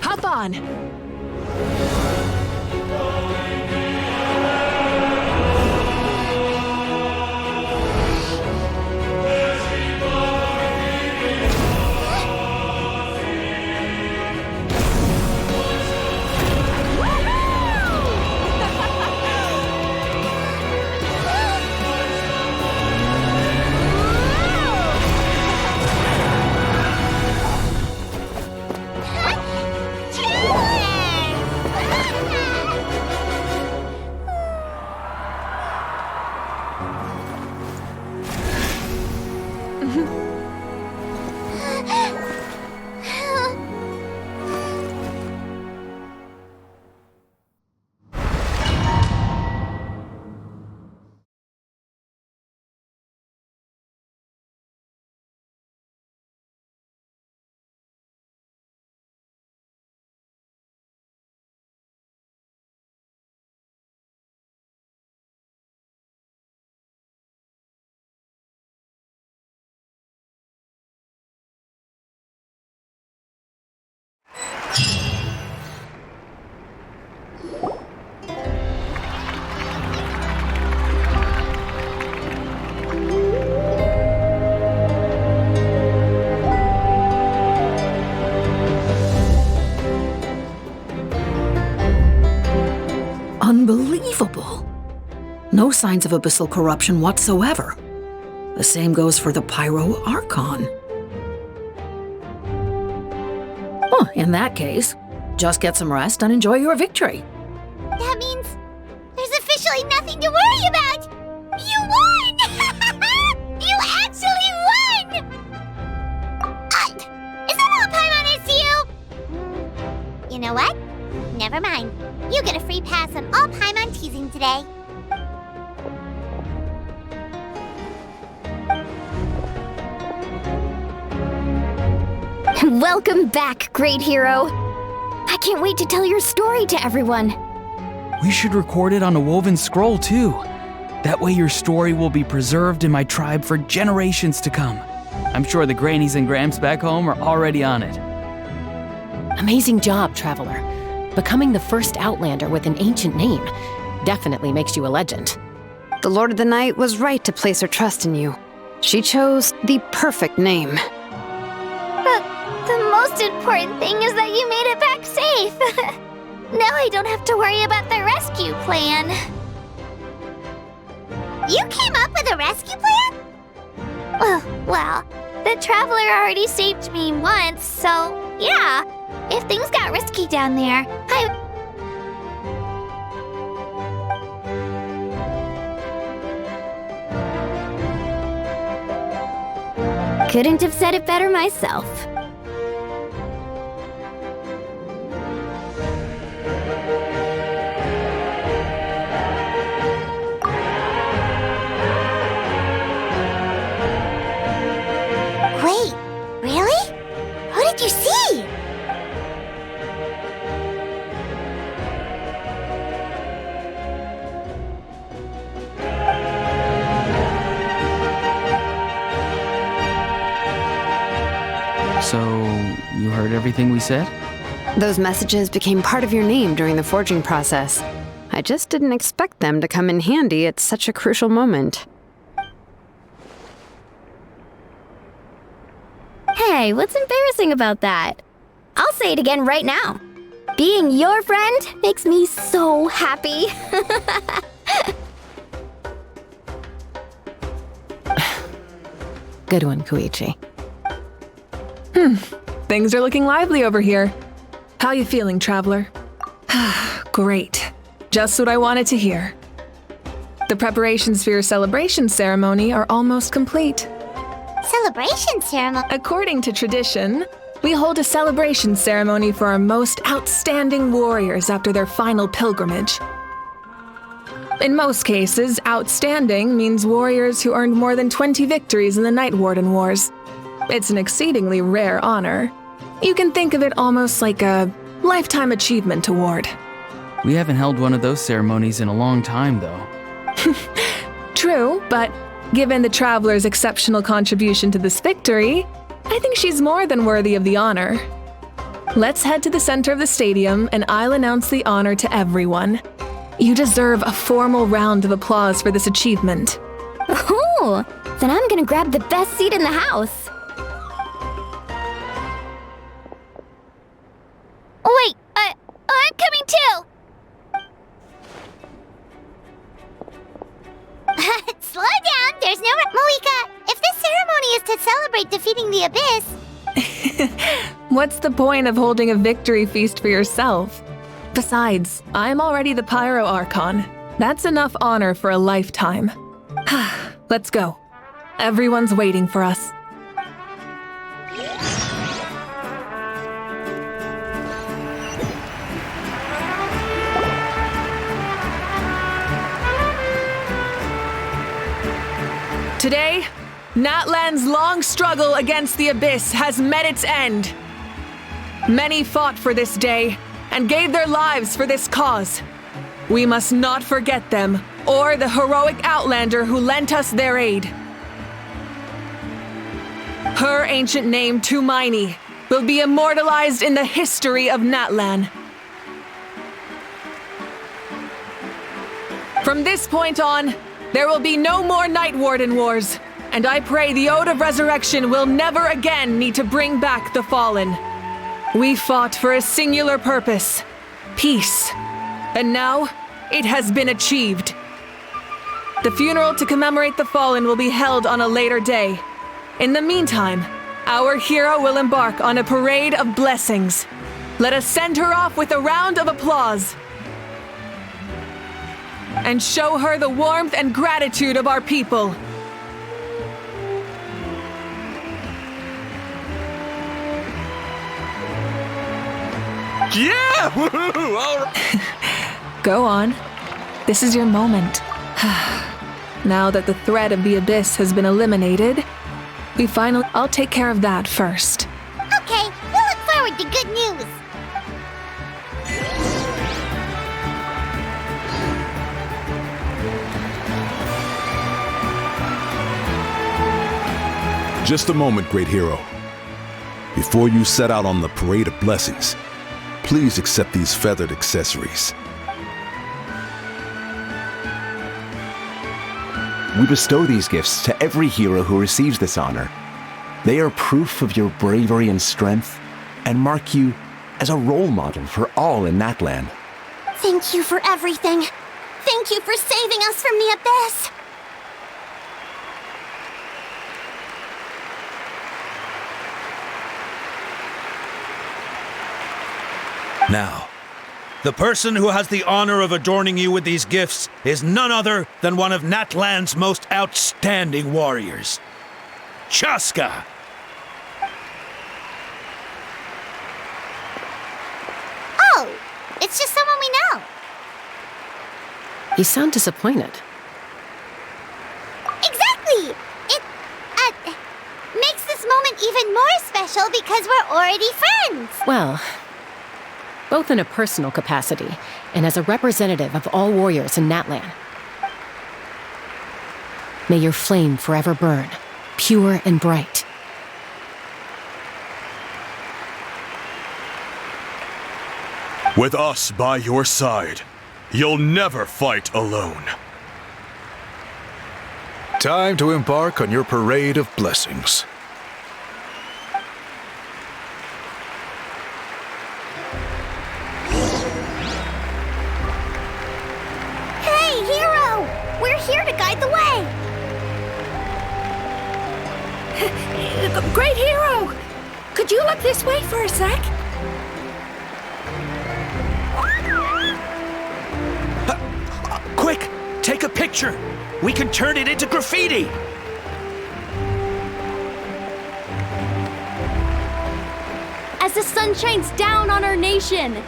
Hop on. Unbelievable. No signs of abyssal corruption whatsoever. The same goes for the Pyro Archon. Well, in that case, just get some rest and enjoy your victory. That means there's officially nothing to worry about! You won! You actually won! Is that all Paimon is to you? You know what? Never mind. You get a free pass on all Paimon teasing today. Welcome back, great hero. I can't wait to tell your story to everyone. We should record it on a woven scroll, too. That way your story will be preserved in my tribe for generations to come. I'm sure the grannies and gramps back home are already on it. Amazing job, Traveler. Becoming the first Outlander with an ancient name definitely makes you a legend. The Lord of the Night was right to place her trust in you. She chose the perfect name. The most important thing is that you made it back safe. Now I don't have to worry about the rescue plan. You came up with a rescue plan? Well, the Traveler already saved me once, so yeah. If things got risky down there, Couldn't have said it better myself. Wait, really? Who did you see? So, you heard everything we said? Those messages became part of your name during the forging process. I just didn't expect them to come in handy at such a crucial moment. Hey, what's embarrassing about that? I'll say it again right now. Being your friend makes me so happy. Good one, Koichi. Things are looking lively over here. How you feeling, Traveler? Great. Just what I wanted to hear. The preparations for your celebration ceremony are almost complete. Celebration ceremony? According to tradition, we hold a celebration ceremony for our most outstanding warriors after their final pilgrimage. In most cases, outstanding means warriors who earned more than 20 victories in the Night Warden Wars. It's an exceedingly rare honor. You can think of it almost like a lifetime achievement award. We haven't held one of those ceremonies in a long time, though. True, but given the Traveler's exceptional contribution to this victory, I think she's more than worthy of the honor. Let's head to the center of the stadium and I'll announce the honor to everyone. You deserve a formal round of applause for this achievement. Ooh, then I'm gonna grab the best seat in the house. Wait, I'm coming too! Slow down, there's no... Malika, if this ceremony is to celebrate defeating the Abyss... What's the point of holding a victory feast for yourself? Besides, I'm already the Pyro Archon. That's enough honor for a lifetime. Let's go. Everyone's waiting for us. Today, Natlan's long struggle against the Abyss has met its end. Many fought for this day and gave their lives for this cause. We must not forget them or the heroic Outlander who lent us their aid. Her ancient name, Tumaini, will be immortalized in the history of Natlan. From this point on, there will be no more Night Warden Wars, and I pray the Ode of Resurrection will never again need to bring back the Fallen. We fought for a singular purpose, peace, and now it has been achieved. The funeral to commemorate the Fallen will be held on a later day. In the meantime, our hero will embark on a parade of blessings. Let us send her off with a round of applause and show her the warmth and gratitude of our people. Yeah! Woohoo! All right. Go on. This is your moment. Now that the threat of the Abyss has been eliminated, I'll take care of that first. Okay, we'll look forward to good news. Just a moment, great hero. Before you set out on the parade of blessings, please accept these feathered accessories. We bestow these gifts to every hero who receives this honor. They are proof of your bravery and strength, and mark you as a role model for all in Natlan. Thank you for everything. Thank you for saving us from the Abyss. Now, the person who has the honor of adorning you with these gifts is none other than one of Natlan's most outstanding warriors, Chaska. Oh, it's just someone we know. You sound disappointed. Exactly! It, makes this moment even more special because we're already friends. Well, both in a personal capacity and as a representative of all warriors in Natlan. May your flame forever burn, pure and bright. With us by your side, you'll never fight alone. Time to embark on your parade of blessings. Hey, hero! We're here to guide the way! Great hero! Could you look this way for a sec? Quick, take a picture. We can turn it into graffiti. As the sun shines down on our nation.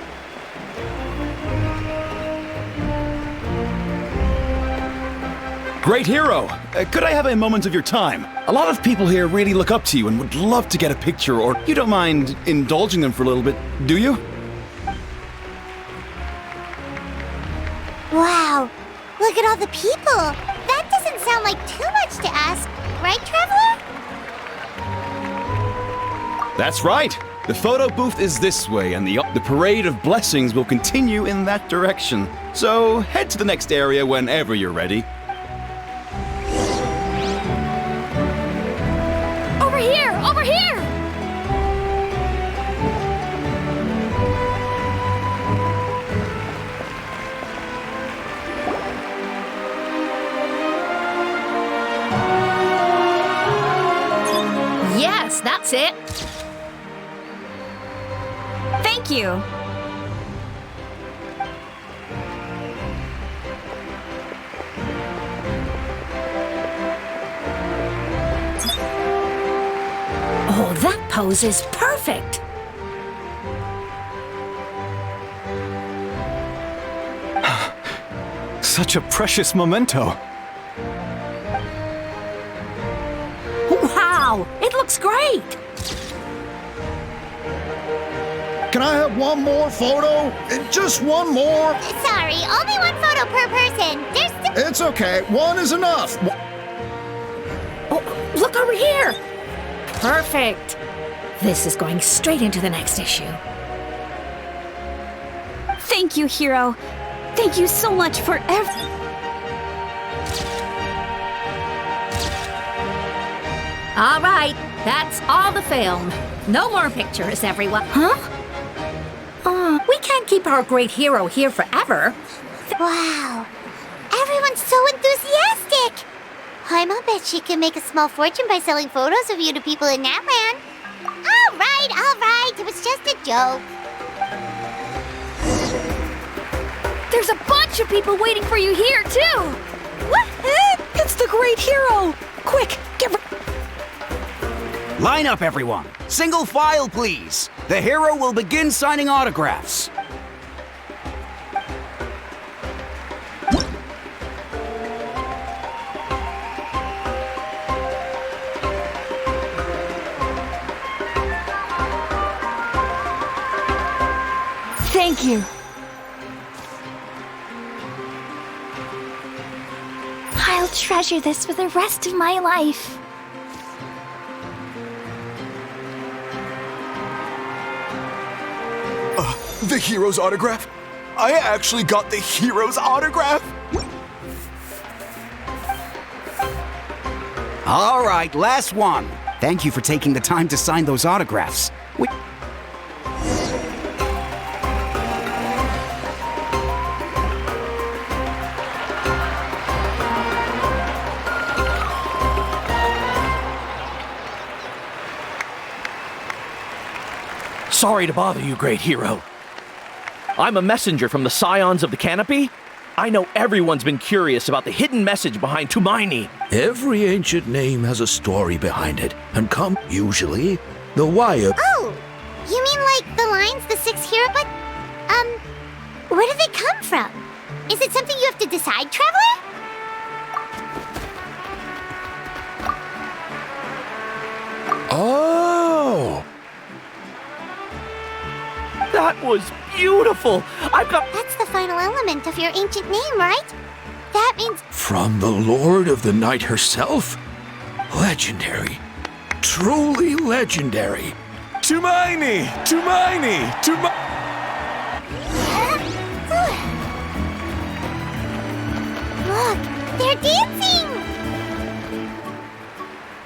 Great hero! Could I have a moment of your time? A lot of people here really look up to you and would love to get a picture, or you don't mind indulging them for a little bit, do you? Wow, look at all the people. That doesn't sound like too much to ask, right, Traveler? That's right! The photo booth is this way, and the parade of blessings will continue in that direction. So head to the next area whenever you're ready. Over here! Over here! Yes, that's it. Thank you. Oh, that pose is perfect! Such a precious memento. Wow! It looks great! Can I have one more photo? Just one more? Sorry, only one photo per person. It's okay, one is enough. Oh, look over here! Perfect! This is going straight into the next issue. Thank you, Hero. Thank you so much for All right, that's all the film. No more pictures, everyone. Huh? We can't keep our great hero here forever. Wow, everyone's so enthusiastic. I'll bet she can make a small fortune by selling photos of you to people in Natland. All right, it was just a joke. There's a bunch of people waiting for you here, too! Woohoo! It's the great hero! Quick, Line up, everyone. Single file, please. The hero will begin signing autographs. Thank you. I'll treasure this for the rest of my life. The hero's autograph? I actually got the hero's autograph? All right, last one. Thank you for taking the time to sign those autographs. Sorry to bother you, great hero. I'm a messenger from the Scions of the Canopy. I know everyone's been curious about the hidden message behind Tumaini. Every ancient name has a story behind it, and come, usually, the wire. Oh, you mean like the lines the six hero, but, where do they come from? Is it something you have to decide, Traveler? Oh! That was beautiful! That's the final element of your ancient name, right? That means... From the Lord of the Night herself? Legendary. Truly legendary. Tumaini! Look, they're dancing!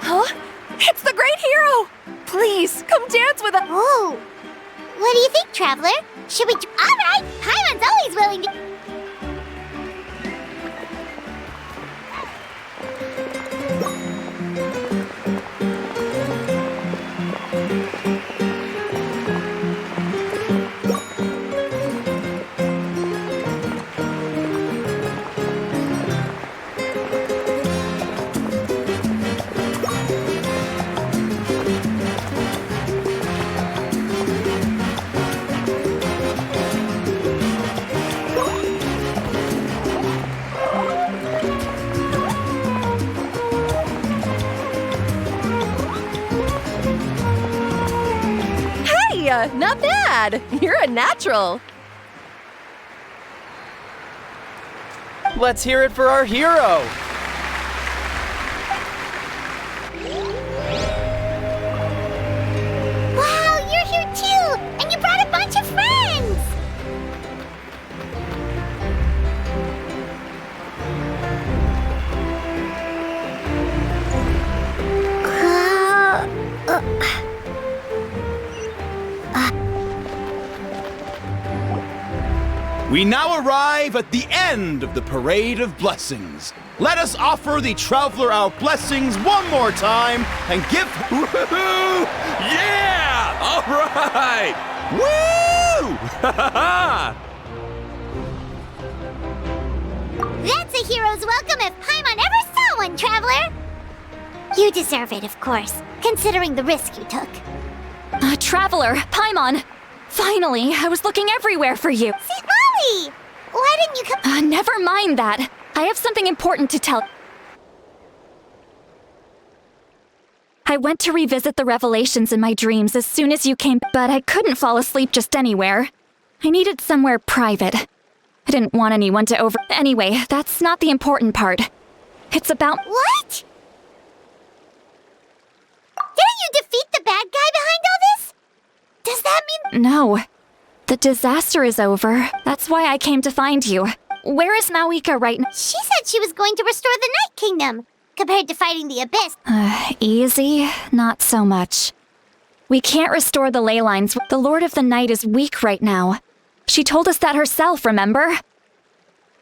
Huh? It's the great hero! Please, come dance with us! Oh! What do you think, Traveler? Should we... All right! Paimon's always willing to... Hey, not bad. You're a natural. Let's hear it for our hero! Wow, you're here too! And you brought a bunch of friends! We now arrive at the end of the Parade of Blessings. Let us offer the traveler our blessings one more time and give... Woohoo! Yeah! All right! Woo! That's a hero's welcome if Paimon ever saw one, traveler! You deserve it, of course, considering the risk you took. Traveler, Paimon! Finally, I was looking everywhere for you. St. Molly! Why didn't you come— Never mind that. I have something important to tell. I went to revisit the revelations in my dreams as soon as you came, but I couldn't fall asleep just anywhere. I needed somewhere private. I didn't want anyone to Anyway, that's not the important part. It's about— What? Didn't you defeat the bad guy behind all this? Does that mean— No. The disaster is over. That's why I came to find you. Where is Mawika right now? She said she was going to restore the Night Kingdom, compared to fighting the Abyss. Easy? Not so much. We can't restore the ley lines. The Lord of the Night is weak right now. She told us that herself, remember?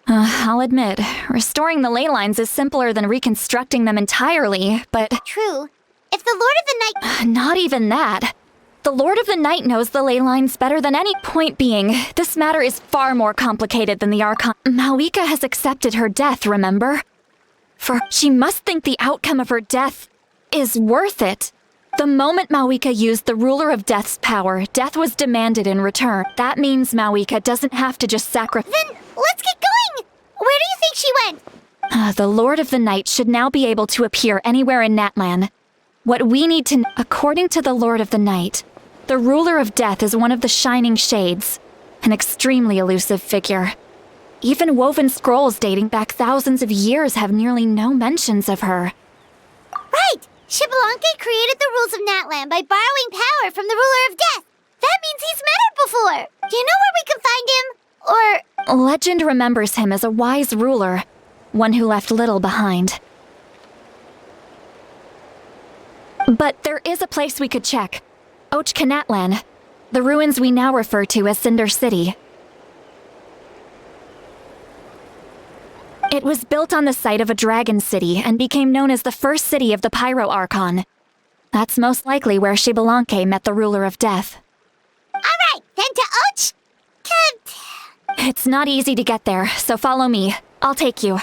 I'll admit, restoring the ley lines is simpler than reconstructing them entirely, but— True. If the Lord of the Night— Not even that. The Lord of the Night knows the ley lines better than any. Point being, this matter is far more complicated than the Archon. Mawika has accepted her death, remember? She must think the outcome of her death is worth it. The moment Mawika used the Ruler of Death's power, death was demanded in return. That means Mawika doesn't have to just sacrifice— Then let's get going! Where do you think she went? The Lord of the Night should now be able to appear anywhere in Natlan. What we need to— According to the Lord of the Night, the Ruler of Death is one of the Shining Shades, an extremely elusive figure. Even woven scrolls dating back thousands of years have nearly no mentions of her. Right! Xbalanque created the rules of Natlan by borrowing power from the Ruler of Death. That means he's met her before. Do you know where we can find him? Or— Legend remembers him as a wise ruler, one who left little behind. But there is a place we could check. Ochkanatlan, the ruins we now refer to as Cinder City. It was built on the site of a dragon city and became known as the first city of the Pyro Archon. That's most likely where Xbalanque met the Ruler of Death. Alright, then to Och... It's not easy to get there, so follow me. I'll take you.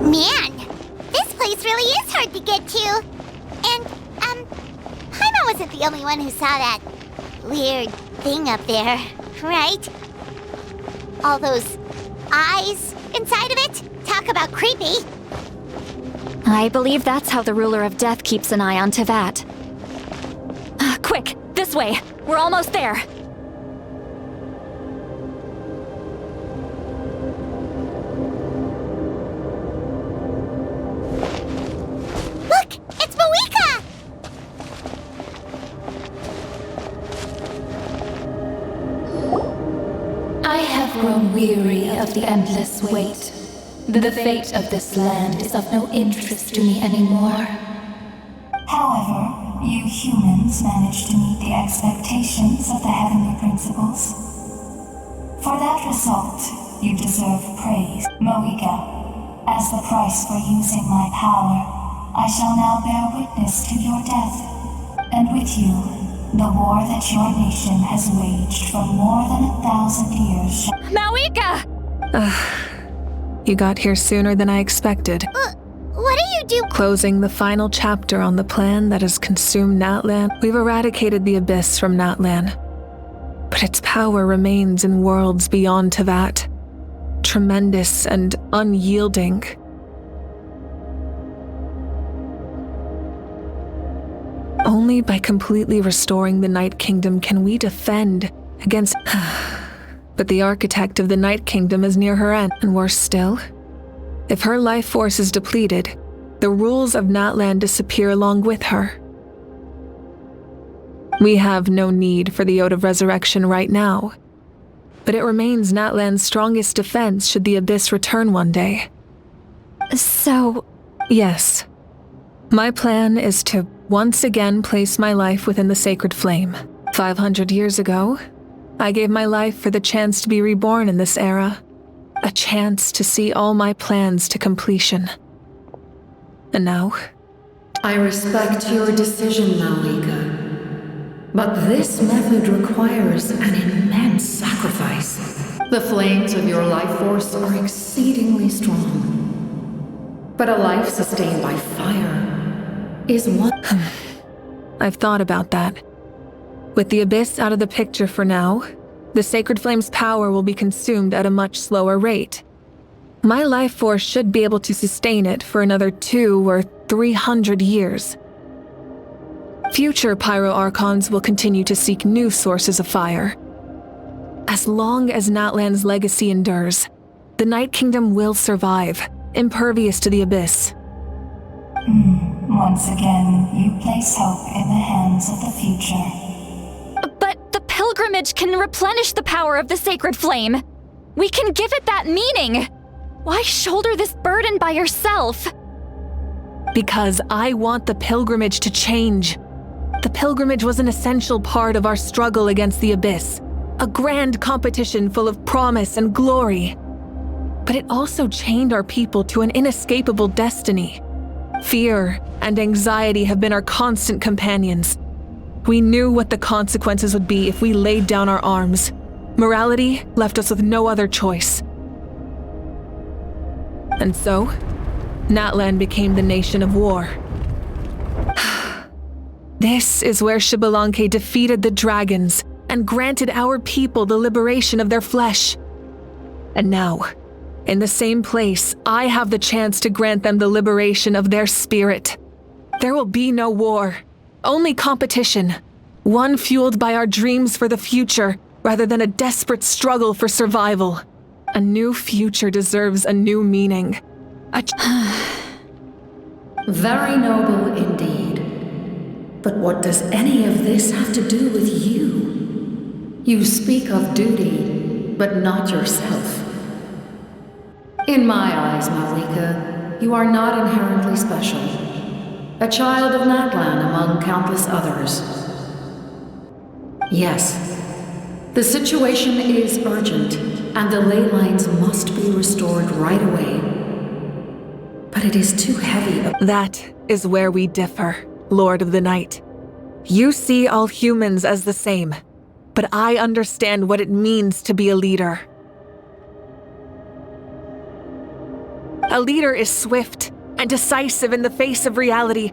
Man, this place really is hard to get to. And, Paimon wasn't the only one who saw that weird thing up there, right? All those eyes inside of it? Talk about creepy. I believe that's how the Ruler of Death keeps an eye on Tevat. Quick, this way. We're almost there. Look, it's Mawika! I have grown weary of the endless wait. The fate of this land is of no interest to me anymore. However, you humans managed to meet the expectations of the heavenly principles. For that result, you deserve praise. Mawika, as the price for using my power, I shall now bear witness to your death, and with you, The war that your nation has waged for more than 1,000 years. Mawika! You got here sooner than I expected. What do you do? Closing the final chapter on the plan that has consumed Natlan. We've eradicated the Abyss from Natlan. But its power remains in worlds beyond Tevat. Tremendous and unyielding. Only by completely restoring the Night Kingdom can we defend against... But the architect of the Night Kingdom is near her end, and worse still, if her life force is depleted, the rules of Natlan disappear along with her. We have no need for the Ode of Resurrection right now, but it remains Natlan's strongest defense should the Abyss return one day. So... Yes. My plan is to once again place my life within the sacred flame. 500 years ago, I gave my life for the chance to be reborn in this era. A chance to see all my plans to completion. And now? I respect your decision, Mawika. But this method requires an immense sacrifice. The flames of your life force are exceedingly strong. But a life sustained by fire is one... I've thought about that. With the Abyss out of the picture for now, the Sacred Flame's power will be consumed at a much slower rate. My life force should be able to sustain it for another 200 or 300 years. Future Pyro-Archons will continue to seek new sources of fire. As long as Natlan's legacy endures, the Night Kingdom will survive, impervious to the Abyss. Once again, you place hope in the hands of the future. But the pilgrimage can replenish the power of the sacred flame. We can give it that meaning. Why shoulder this burden by yourself? Because I want the pilgrimage to change. The pilgrimage was an essential part of our struggle against the Abyss, a grand competition full of promise and glory. But it also chained our people to an inescapable destiny. Fear and anxiety have been our constant companions. We knew what the consequences would be if we laid down our arms. Morality left us with no other choice. And so, Natlan became the nation of war. This is where Xbalanque defeated the dragons and granted our people the liberation of their flesh. And now, in the same place, I have the chance to grant them the liberation of their spirit. There will be no war, only competition, one fueled by our dreams for the future rather than a desperate struggle for survival. A new future deserves a new meaning. Very noble indeed. But what does any of this have to do with you? You speak of duty, but not yourself. In my eyes, Mawika, you are not inherently special. A child of Natlan among countless others. Yes, the situation is urgent, and the ley lines must be restored right away. But it is too heavy. That is where we differ, Lord of the Night. You see all humans as the same, but I understand what it means to be a leader. A leader is swift and decisive in the face of reality.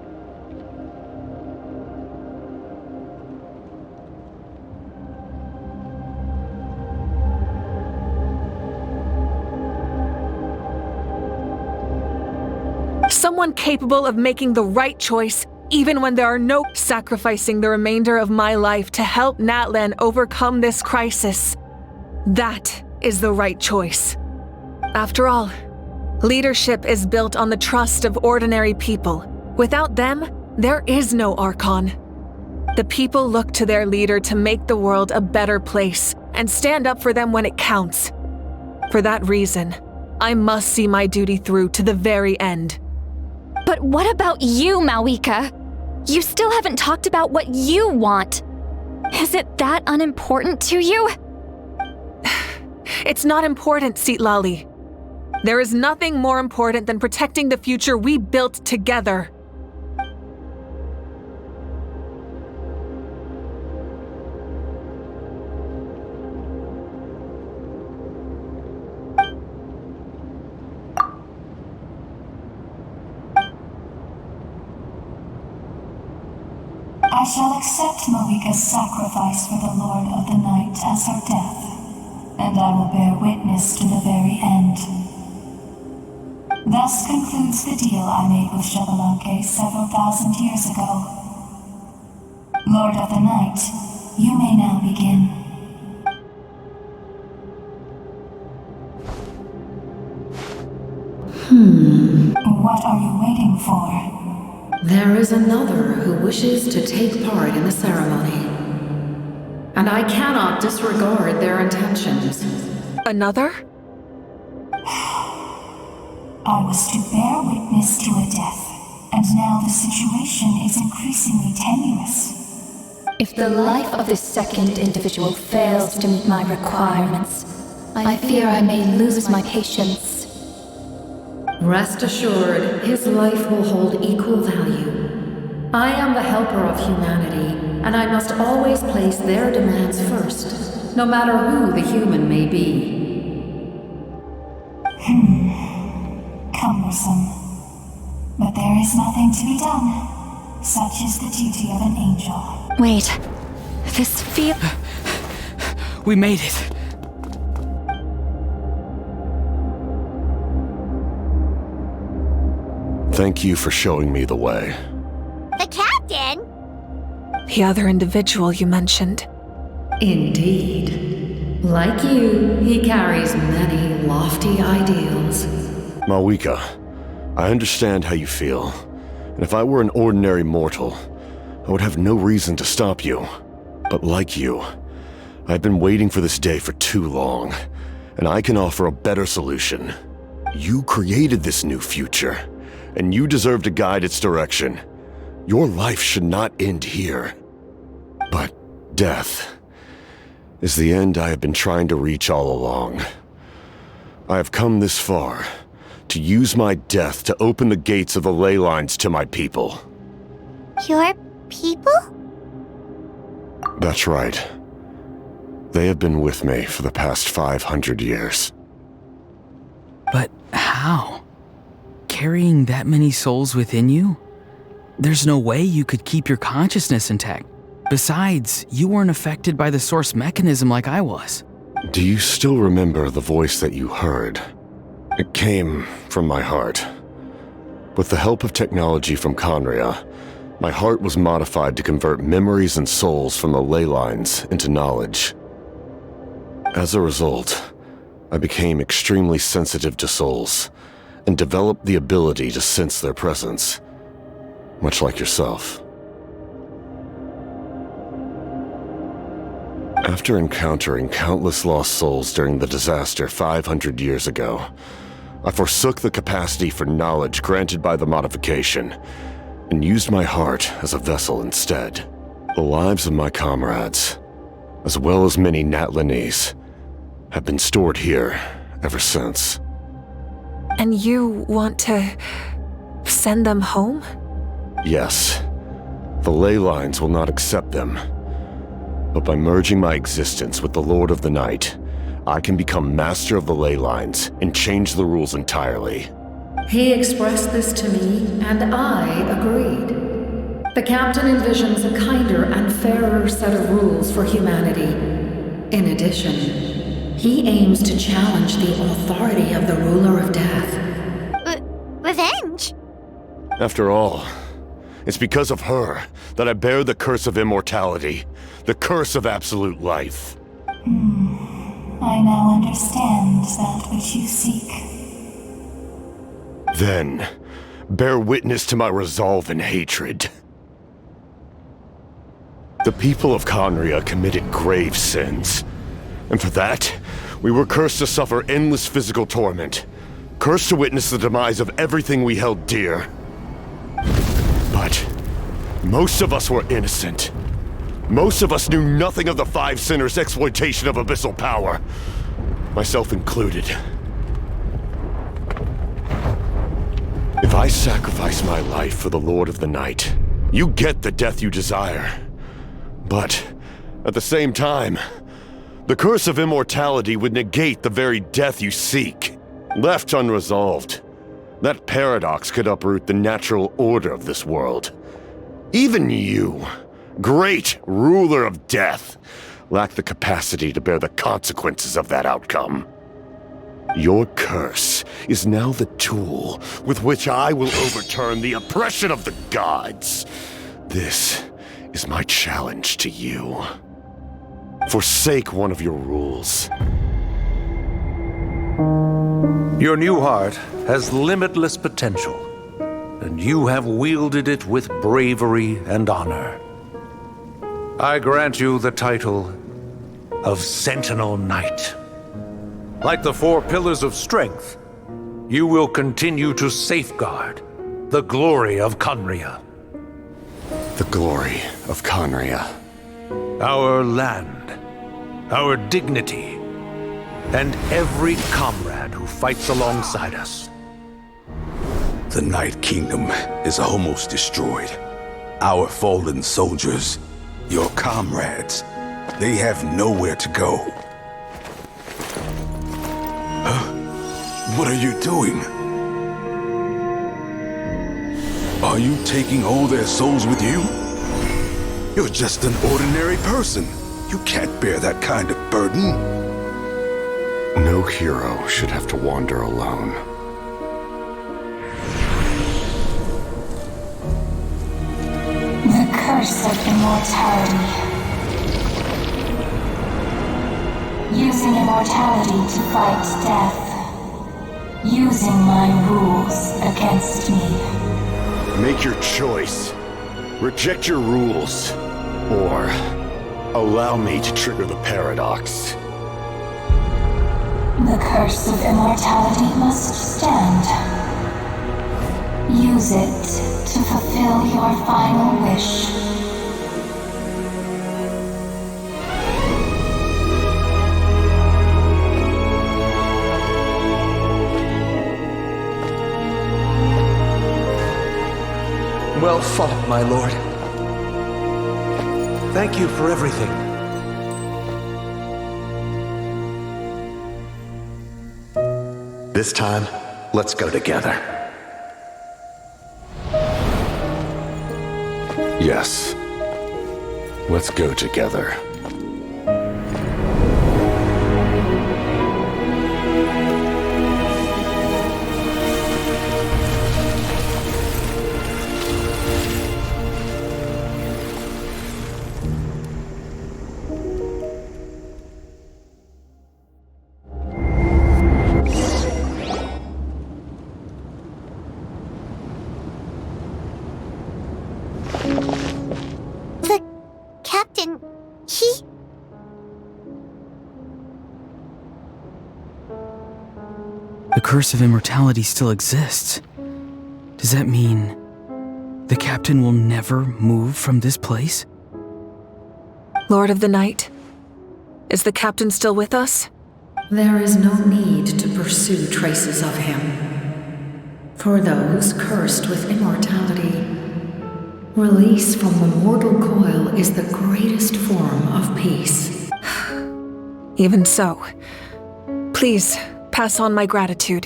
Someone capable of making the right choice even when there are no sacrificing the remainder of my life to help Natlan overcome this crisis. That is the right choice. After all, leadership is built on the trust of ordinary people. Without them, there is no Archon. The people look to their leader to make the world a better place and stand up for them when it counts. For that reason, I must see my duty through to the very end. But what about you, Mawika? You still haven't talked about what you want. Is it that unimportant to you? It's not important, Citlali. There is nothing more important than protecting the future we built together. I shall accept Moika's sacrifice for the Lord of the Night as her death, and I will bear witness to the very end. Thus concludes the deal I made with Xbalanque several thousand years ago. Lord of the Night, you may now begin. What are you waiting for? There is another who wishes to take part in the ceremony, and I cannot disregard their intentions. Another? I was to bear witness to a death, and now the situation is increasingly tenuous. If the life of this second individual fails to meet my requirements, I fear I may lose my patience. Rest assured, his life will hold equal value. I am the helper of humanity, and I must always place their demands first, no matter who the human may be. Cumbersome. But there is nothing to be done. Such is the duty of an angel. Wait. This feel... We made it. Thank you for showing me the way. The captain? The other individual you mentioned. Indeed. Like you, he carries many lofty ideals. Mawika, I understand how you feel, and if I were an ordinary mortal, I would have no reason to stop you. But like you, I've been waiting for this day for too long, and I can offer a better solution. You created this new future, and you deserve to guide its direction. Your life should not end here. But death is the end I have been trying to reach all along. I have come this far to use my death to open the gates of the ley lines to my people. Your people? That's right. They have been with me for the past 500 years. But how? Carrying that many souls within you? There's no way you could keep your consciousness intact. Besides, you weren't affected by the source mechanism like I was. Do you still remember the voice that you heard? It came from my heart. With the help of technology from Conria, my heart was modified to convert memories and souls from the ley lines into knowledge. As a result, I became extremely sensitive to souls, and developed the ability to sense their presence, much like yourself. After encountering countless lost souls during the disaster 500 years ago, I forsook the capacity for knowledge granted by the modification, and used my heart as a vessel instead. The lives of my comrades, as well as many Natlanese, have been stored here ever since. And you want to send them home? Yes. The ley lines will not accept them. But by merging my existence with the Lord of the Night, I can become master of the ley lines and change the rules entirely. He expressed this to me, and I agreed. The captain envisions a kinder and fairer set of rules for humanity. In addition, he aims to challenge the authority of the ruler of death. Revenge? After all, it's because of her that I bear the curse of immortality, the curse of absolute life. I now understand that which you seek. Then, bear witness to my resolve and hatred. The people of Conria committed grave sins, and for that, we were cursed to suffer endless physical torment, cursed to witness the demise of everything we held dear. But most of us were innocent. Most of us knew nothing of the Five Sinners' exploitation of abyssal power, myself included. If I sacrifice my life for the Lord of the Night, you get the death you desire. But at the same time, the curse of immortality would negate the very death you seek. Left unresolved, that paradox could uproot the natural order of this world. Even you, great ruler of death, lack the capacity to bear the consequences of that outcome. Your curse is now the tool with which I will overturn the oppression of the gods. This is my challenge to you. Forsake one of your rules. Your new heart has limitless potential, and you have wielded it with bravery and honor. I grant you the title of Sentinel Knight. Like the 4 pillars of strength, you will continue to safeguard the glory of Conria. The glory of Conria. Our land, our dignity, and every comrade who fights alongside us. The Night Kingdom is almost destroyed. Our fallen soldiers, your comrades, they have nowhere to go. What are you doing? Are you taking all their souls with you? You're just an ordinary person. You can't bear that kind of burden. No hero should have to wander alone. The curse of immortality. Using immortality to fight death. Using my rules against me. Make your choice. Reject your rules. Or allow me to trigger the paradox. The curse of immortality must stand. Use it to fulfill your final wish. Well fought, my lord. Thank you for everything. This time, let's go together. Yes. Let's go together. The curse of immortality still exists. Does that mean the captain will never move from this place? Lord of the Night, is the captain still with us? There is no need to pursue traces of him. For those cursed with immortality, release from the mortal coil is the greatest form of peace. Even so, please pass on my gratitude.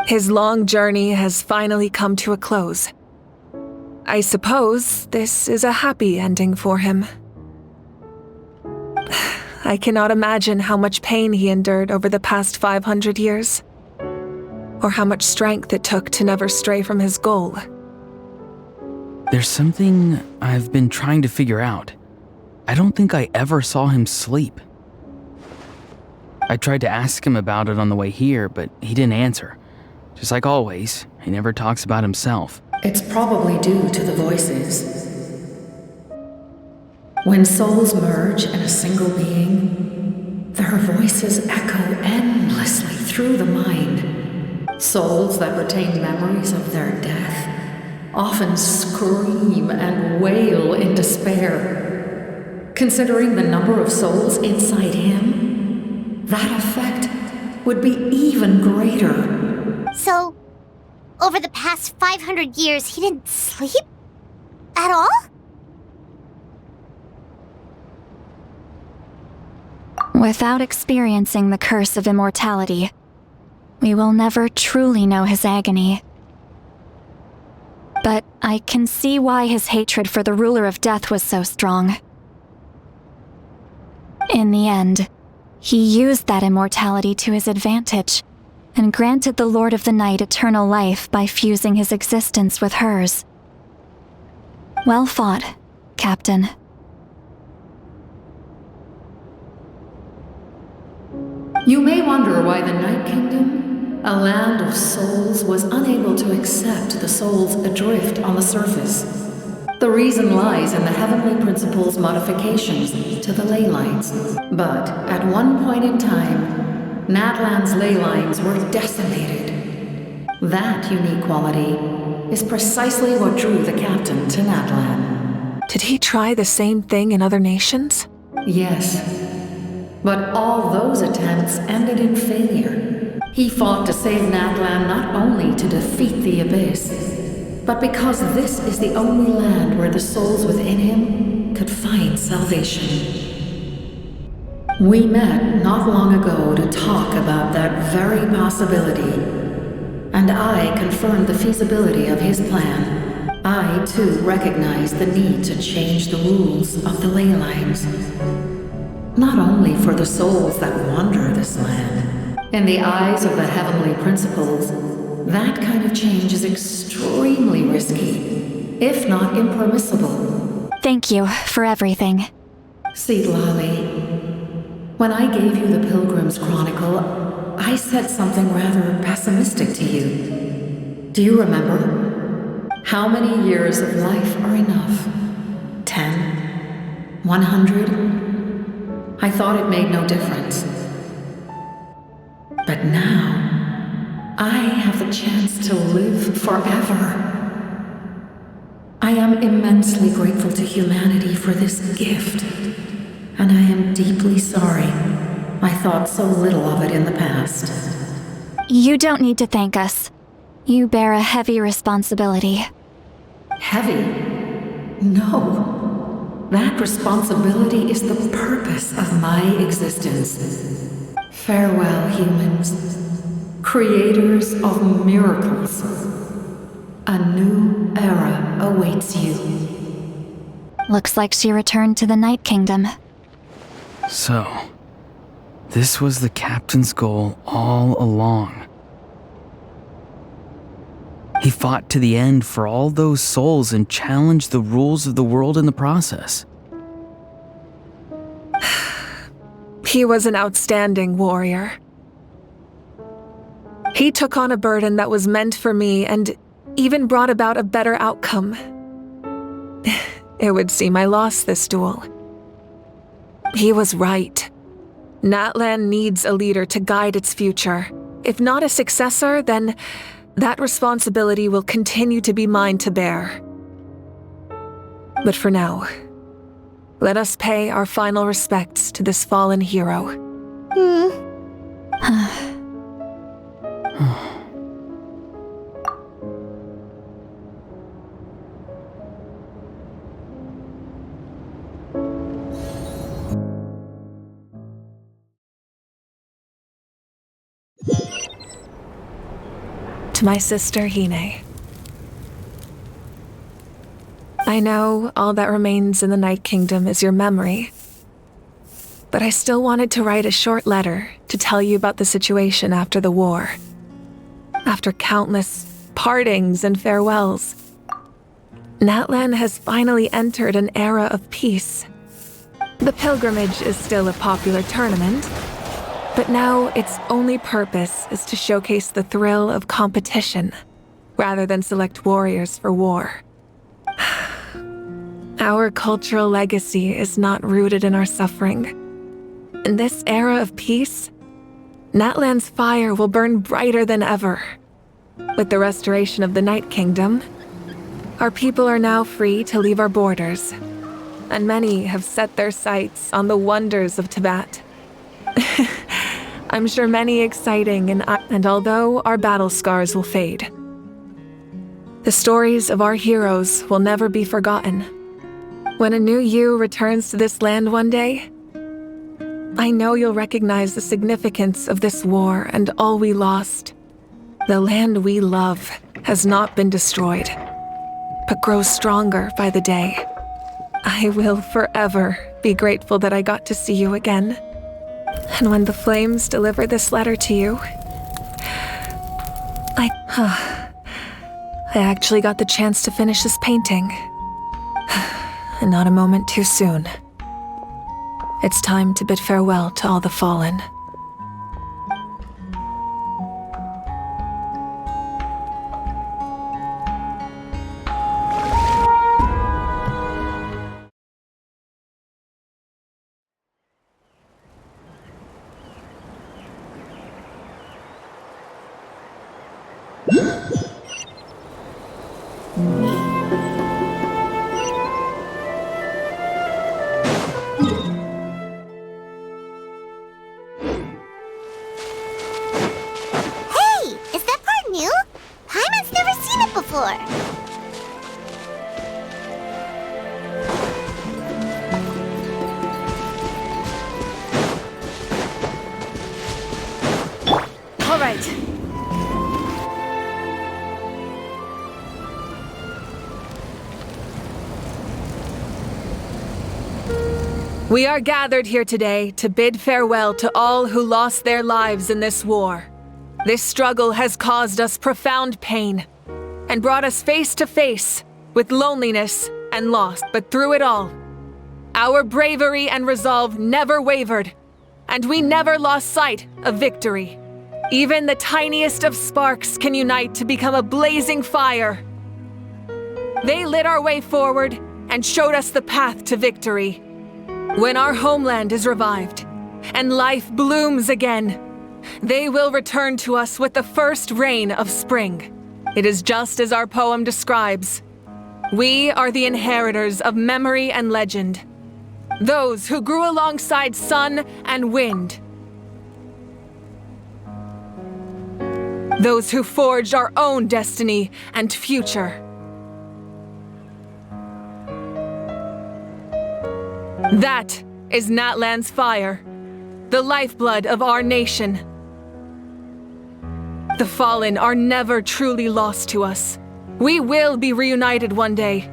His long journey has finally come to a close. I suppose this is a happy ending for him. I cannot imagine how much pain he endured over the past 500 years, or how much strength it took to never stray from his goal. There's something I've been trying to figure out. I don't think I ever saw him sleep. I tried to ask him about it on the way here, but he didn't answer. Just like always, he never talks about himself. It's probably due to the voices. When souls merge in a single being, their voices echo endlessly through the mind. Souls that retain memories of their death often scream and wail in despair. Considering the number of souls inside him, that effect would be even greater. So, over the past 500 years, he didn't sleep? At all? Without experiencing the curse of immortality, we will never truly know his agony. but I can see why his hatred for the ruler of death was so strong. In the end, he used that immortality to his advantage, and granted the Lord of the Night eternal life by fusing his existence with hers. Well fought, Captain. You may wonder why the Night Kingdom, a land of souls, was unable to accept the souls adrift on the surface. The reason lies in the heavenly principle's modifications to the ley lines. But at one point in time, Natlan's ley lines were decimated. That unique quality is precisely what drew the captain to Natlan. Did he try the same thing in other nations? Yes. But all those attempts ended in failure. He fought to save Natlan not only to defeat the Abyss, but because this is the only land where the souls within him could find salvation. We met not long ago to talk about that very possibility, and I confirmed the feasibility of his plan. I, too, recognized the need to change the rules of the ley lines. Not only for the souls that wander this land. In the eyes of the heavenly principles, that kind of change is extremely risky, if not impermissible. Thank you for everything. Seed Lolly, when I gave you the Pilgrim's Chronicle, I said something rather pessimistic to you. Do you remember? How many years of life are enough? 10? 100? I thought it made no difference. But now, I have the chance to live forever. I am immensely grateful to humanity for this gift, and I am deeply sorry I thought so little of it in the past. You don't need to thank us. You bear a heavy responsibility. Heavy? No. That responsibility is the purpose of my existence. Farewell, humans. Creators of miracles. A new era awaits you. Looks like she returned to the Night Kingdom. So, this was the captain's goal all along. He fought to the end for all those souls and challenged the rules of the world in the process. He was an outstanding warrior. He took on a burden that was meant for me and even brought about a better outcome. It would seem I lost this duel. He was right. Natlan needs a leader to guide its future. If not a successor, then that responsibility will continue to be mine to bear. But for now, let us pay our final respects to this fallen hero. To my sister, Hine. I know all that remains in the Night Kingdom is your memory, but I still wanted to write a short letter to tell you about the situation after the war. After countless partings and farewells, Natlan has finally entered an era of peace. The pilgrimage is still a popular tournament, but now its only purpose is to showcase the thrill of competition, rather than select warriors for war. Our cultural legacy is not rooted in our suffering. In this era of peace, Natlan's fire will burn brighter than ever. With the restoration of the Night Kingdom, our people are now free to leave our borders, and many have set their sights on the wonders of Tibet. I'm sure many exciting and although our battle scars will fade, the stories of our heroes will never be forgotten. When a new you returns to this land one day, I know you'll recognize the significance of this war and all we lost. The land we love has not been destroyed. but grows stronger by the day. I will forever be grateful that I got to see you again. And when the flames deliver this letter to you, I actually got the chance to finish this painting. And not a moment too soon. It's time to bid farewell to all the fallen. We are gathered here today to bid farewell to all who lost their lives in this war. This struggle has caused us profound pain and brought us face to face with loneliness and loss. But through it all, our bravery and resolve never wavered, and we never lost sight of victory. Even the tiniest of sparks can unite to become a blazing fire. They lit our way forward and showed us the path to victory. When our homeland is revived and life blooms again, they will return to us with the first rain of spring. It is just as our poem describes. We are the inheritors of memory and legend, those who grew alongside sun and wind, those who forged our own destiny and future. That is Natlan's fire, the lifeblood of our nation. The fallen are never truly lost to us. We will be reunited one day.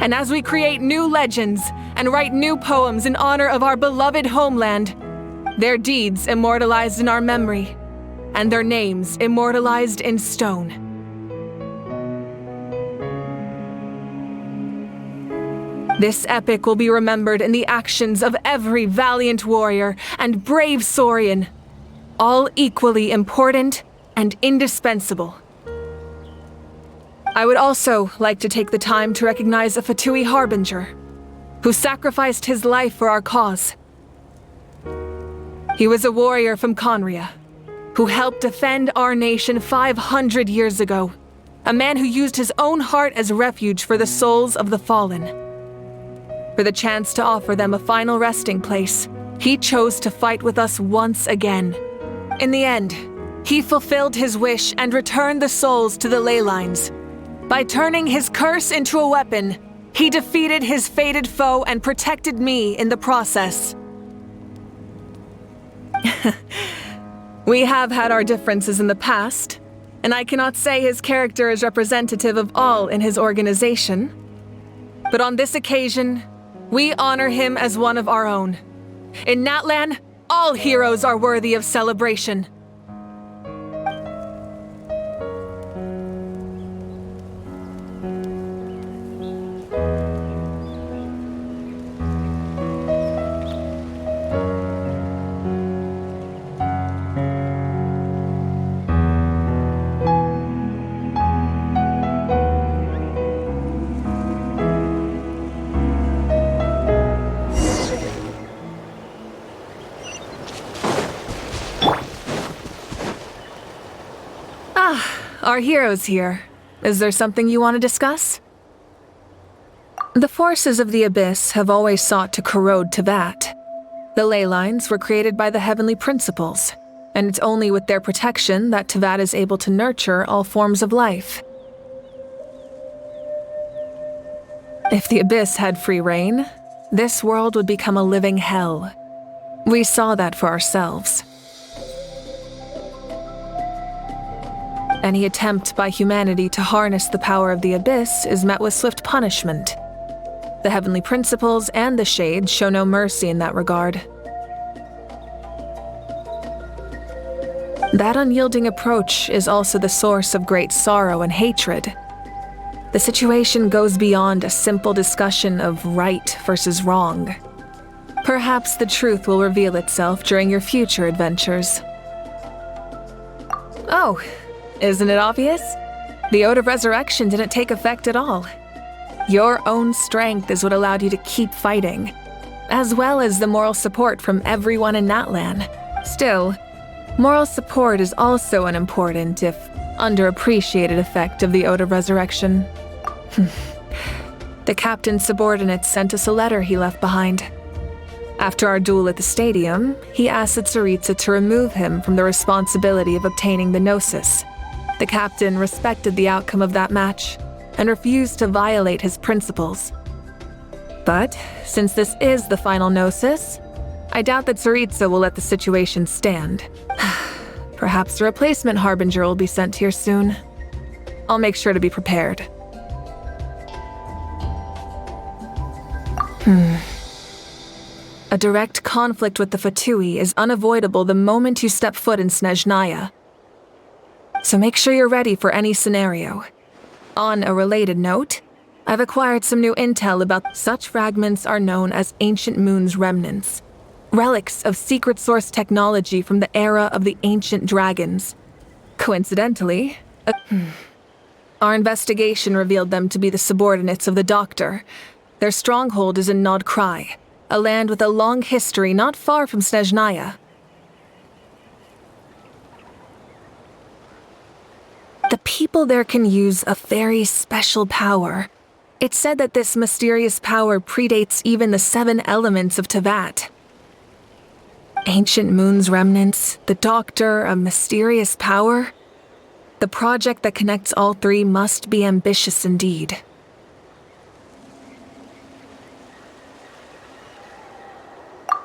And as we create new legends and write new poems in honor of our beloved homeland, their deeds immortalized in our memory, and their names immortalized in stone. This epic will be remembered in the actions of every valiant warrior and brave Saurian, all equally important and indispensable. I would also like to take the time to recognize a Fatui Harbinger, who sacrificed his life for our cause. He was a warrior from Conria, who helped defend our nation 500 years ago, a man who used his own heart as refuge for the souls of the fallen. For the chance to offer them a final resting place, he chose to fight with us once again. In the end, he fulfilled his wish and returned the souls to the ley lines. By turning his curse into a weapon, he defeated his fated foe and protected me in the process. We have had our differences in the past, and I cannot say his character is representative of all in his organization. But on this occasion, we honor him as one of our own. In Natlan, all heroes are worthy of celebration. Our heroes here. Is there something you want to discuss? The forces of the Abyss have always sought to corrode Teyvat. The ley lines were created by the heavenly principles, and it's only with their protection that Teyvat is able to nurture all forms of life. If the Abyss had free reign, this world would become a living hell. We saw that for ourselves. Any attempt by humanity to harness the power of the Abyss is met with swift punishment. The Heavenly Principles and the Shades show no mercy in that regard. That unyielding approach is also the source of great sorrow and hatred. The situation goes beyond a simple discussion of right versus wrong. Perhaps the truth will reveal itself during your future adventures. Oh, isn't it obvious? The Ode of Resurrection didn't take effect at all. Your own strength is what allowed you to keep fighting, as well as the moral support from everyone in Natlan. Still, moral support is also an important, if underappreciated, effect of the Ode of Resurrection. The captain's subordinates sent us a letter he left behind. After our duel at the stadium, he asked the Tsaritsa to remove him from the responsibility of obtaining the Gnosis. The captain respected the outcome of that match and refused to violate his principles. But since this is the final Gnosis, I doubt that Tsaritsa will let the situation stand. Perhaps a replacement Harbinger will be sent here soon. I'll make sure to be prepared. A direct conflict with the Fatui is unavoidable the moment you step foot in Snezhnaya. So make sure you're ready for any scenario. On a related note, I've acquired some new intel about such fragments are known as Ancient Moon's remnants, relics of secret source technology from the era of the ancient dragons. Coincidentally, our investigation revealed them to be the subordinates of the Doctor. Their stronghold is in Nod Krai, a land with a long history not far from Snezhnaya. The people there can use a very special power. It's said that this mysterious power predates even the 7 elements of Tevat. Ancient Moon's remnants, the Doctor, a mysterious power. The project that connects all 3 must be ambitious indeed.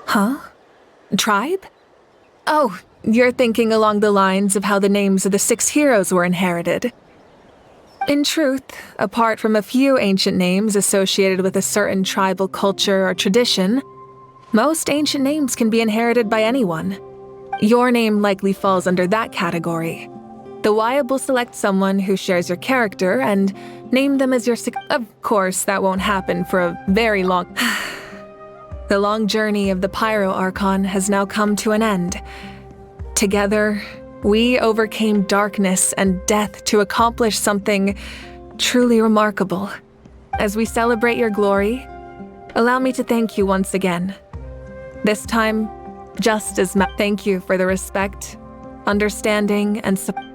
Huh? Tribe? Oh, you're thinking along the lines of how the names of the 6 heroes were inherited. In truth, apart from a few ancient names associated with a certain tribal culture or tradition, most ancient names can be inherited by anyone. Your name likely falls under that category. The Wyab will select someone who shares your character and name them as your Of course, that won't happen for a very long... The long journey of the Pyro Archon has now come to an end. Together, we overcame darkness and death to accomplish something truly remarkable. As we celebrate your glory, allow me to thank you once again. This time, just as much. Thank you for the respect, understanding, and support.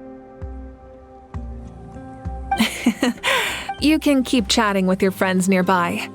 You can keep chatting with your friends nearby.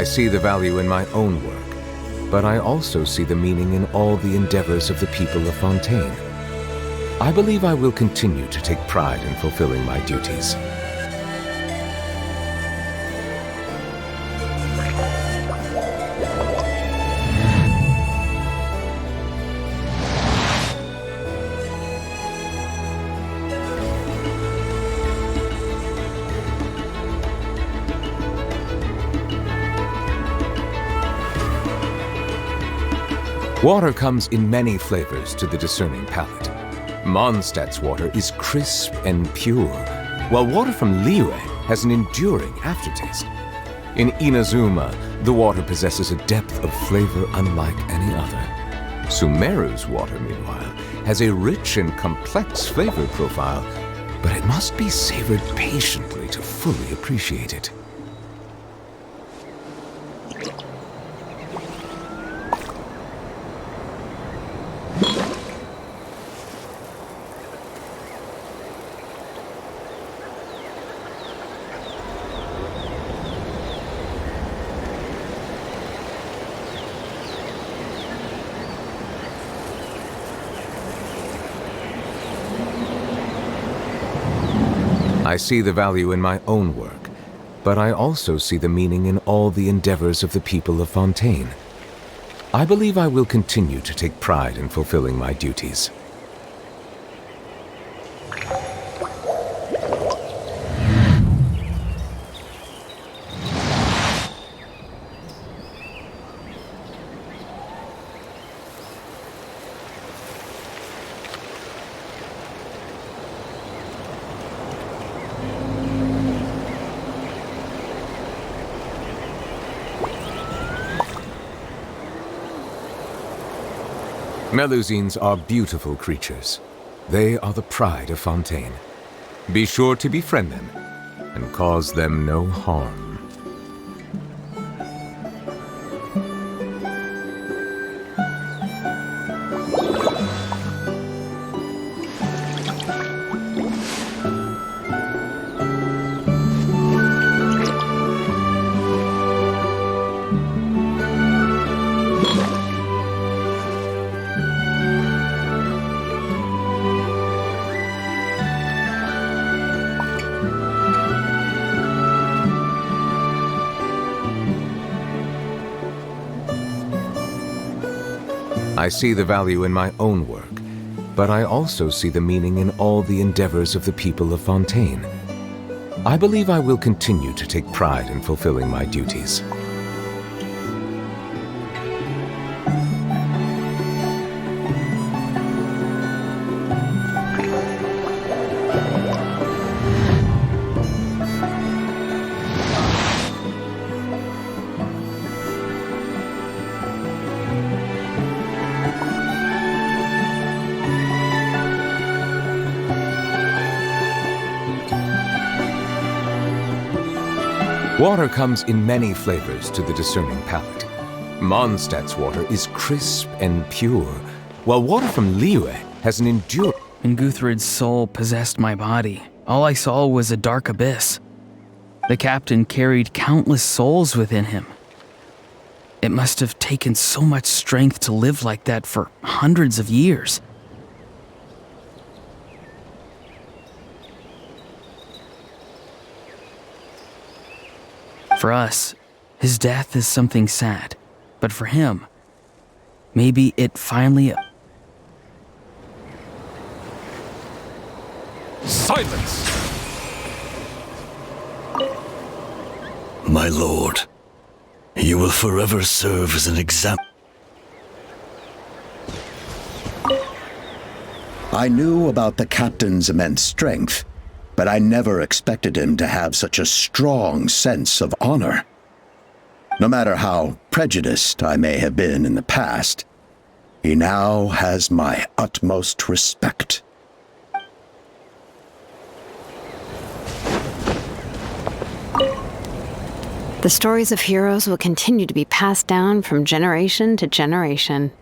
I see the value in my own work, but I also see the meaning in all the endeavors of the people of Fontaine. I believe I will continue to take pride in fulfilling my duties. Water comes in many flavors to the discerning palate. Mondstadt's water is crisp and pure, while water from Liyue has an enduring aftertaste. In Inazuma, the water possesses a depth of flavor unlike any other. Sumeru's water, meanwhile, has a rich and complex flavor profile, but it must be savored patiently to fully appreciate it. I see the value in my own work, but I also see the meaning in all the endeavors of the people of Fontaine. I believe I will continue to take pride in fulfilling my duties. Melusines are beautiful creatures. They are the pride of Fontaine. Be sure to befriend them and cause them no harm. I see the value in my own work, but I also see the meaning in all the endeavors of the people of Fontaine. I believe I will continue to take pride in fulfilling my duties. Water comes in many flavors to the discerning palate. Mondstadt's water is crisp and pure, while water from Liyue has an enduring... When Guthred's soul possessed my body, all I saw was a dark abyss. The captain carried countless souls within him. It must have taken so much strength to live like that for hundreds of years. For us, his death is something sad, but for him, maybe it finally... Silence! My lord, you will forever serve as an example. I knew about the captain's immense strength, but I never expected him to have such a strong sense of honor. No matter how prejudiced I may have been in the past, he now has my utmost respect. The stories of heroes will continue to be passed down from generation to generation.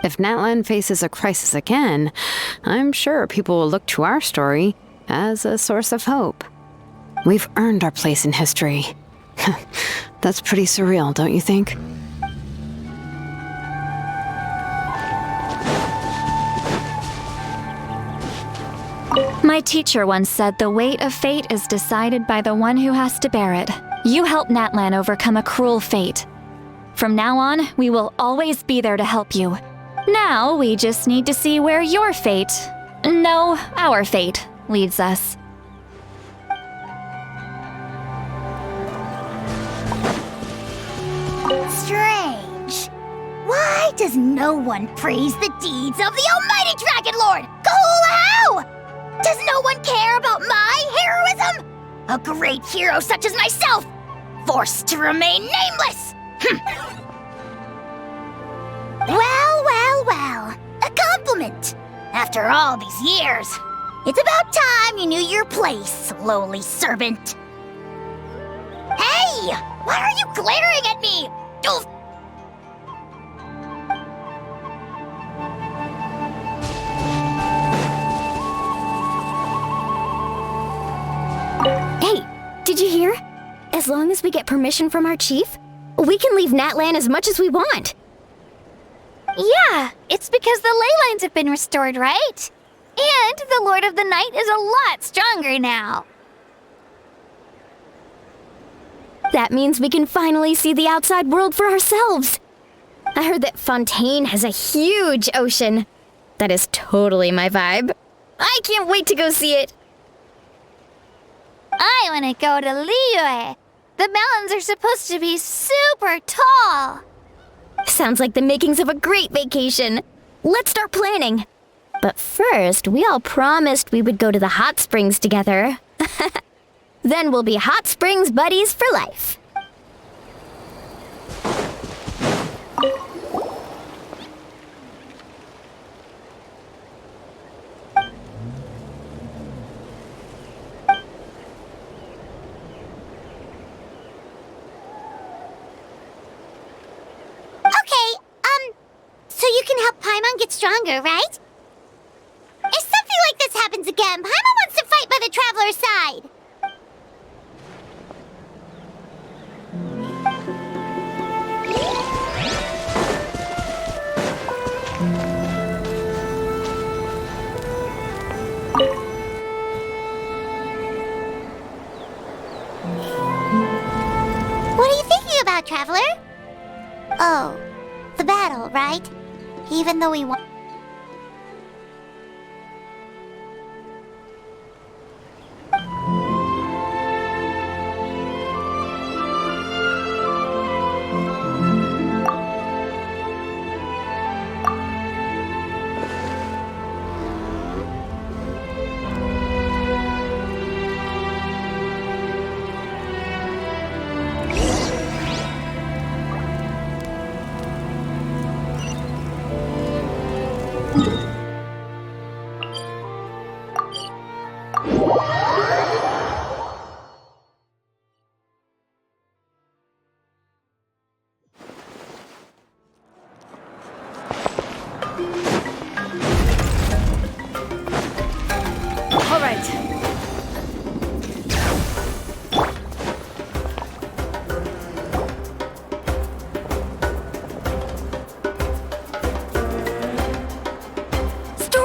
If Natlan faces a crisis again, I'm sure people will look to our story as a source of hope. We've earned our place in history, That's pretty surreal, don't you think? My teacher once said the weight of fate is decided by the one who has to bear it. You helped Natlan overcome a cruel fate. From now on, we will always be there to help you. Now, we just need to see where your fate, no, our fate, leads us. Strange. Why does no one praise the deeds of the Almighty Dragon Lord, Kahula? Does no one care about my heroism? A great hero such as myself, forced to remain nameless. Well, a compliment. After all these years, it's about time you knew your place, lowly servant. Hey! Why are you glaring at me? Oof. Hey, did you hear? As long as we get permission from our chief, we can leave Natlan as much as we want. Yeah, it's because the ley lines have been restored, right? And the Lord of the Night is a lot stronger now. That means we can finally see the outside world for ourselves. I heard that Fontaine has a huge ocean. That is totally my vibe. I can't wait to go see it. I want to go to Liyue. The mountains are supposed to be super tall. Sounds like the makings of a great vacation. Let's start planning. But first, we all promised we would go to the hot springs together. Then we'll be hot springs buddies for life. So you can help Paimon get stronger, right? If something like this happens again, Paimon wants to fight by the Traveler's side. What are you thinking about, Traveler? Oh, the battle, right? Even though we want...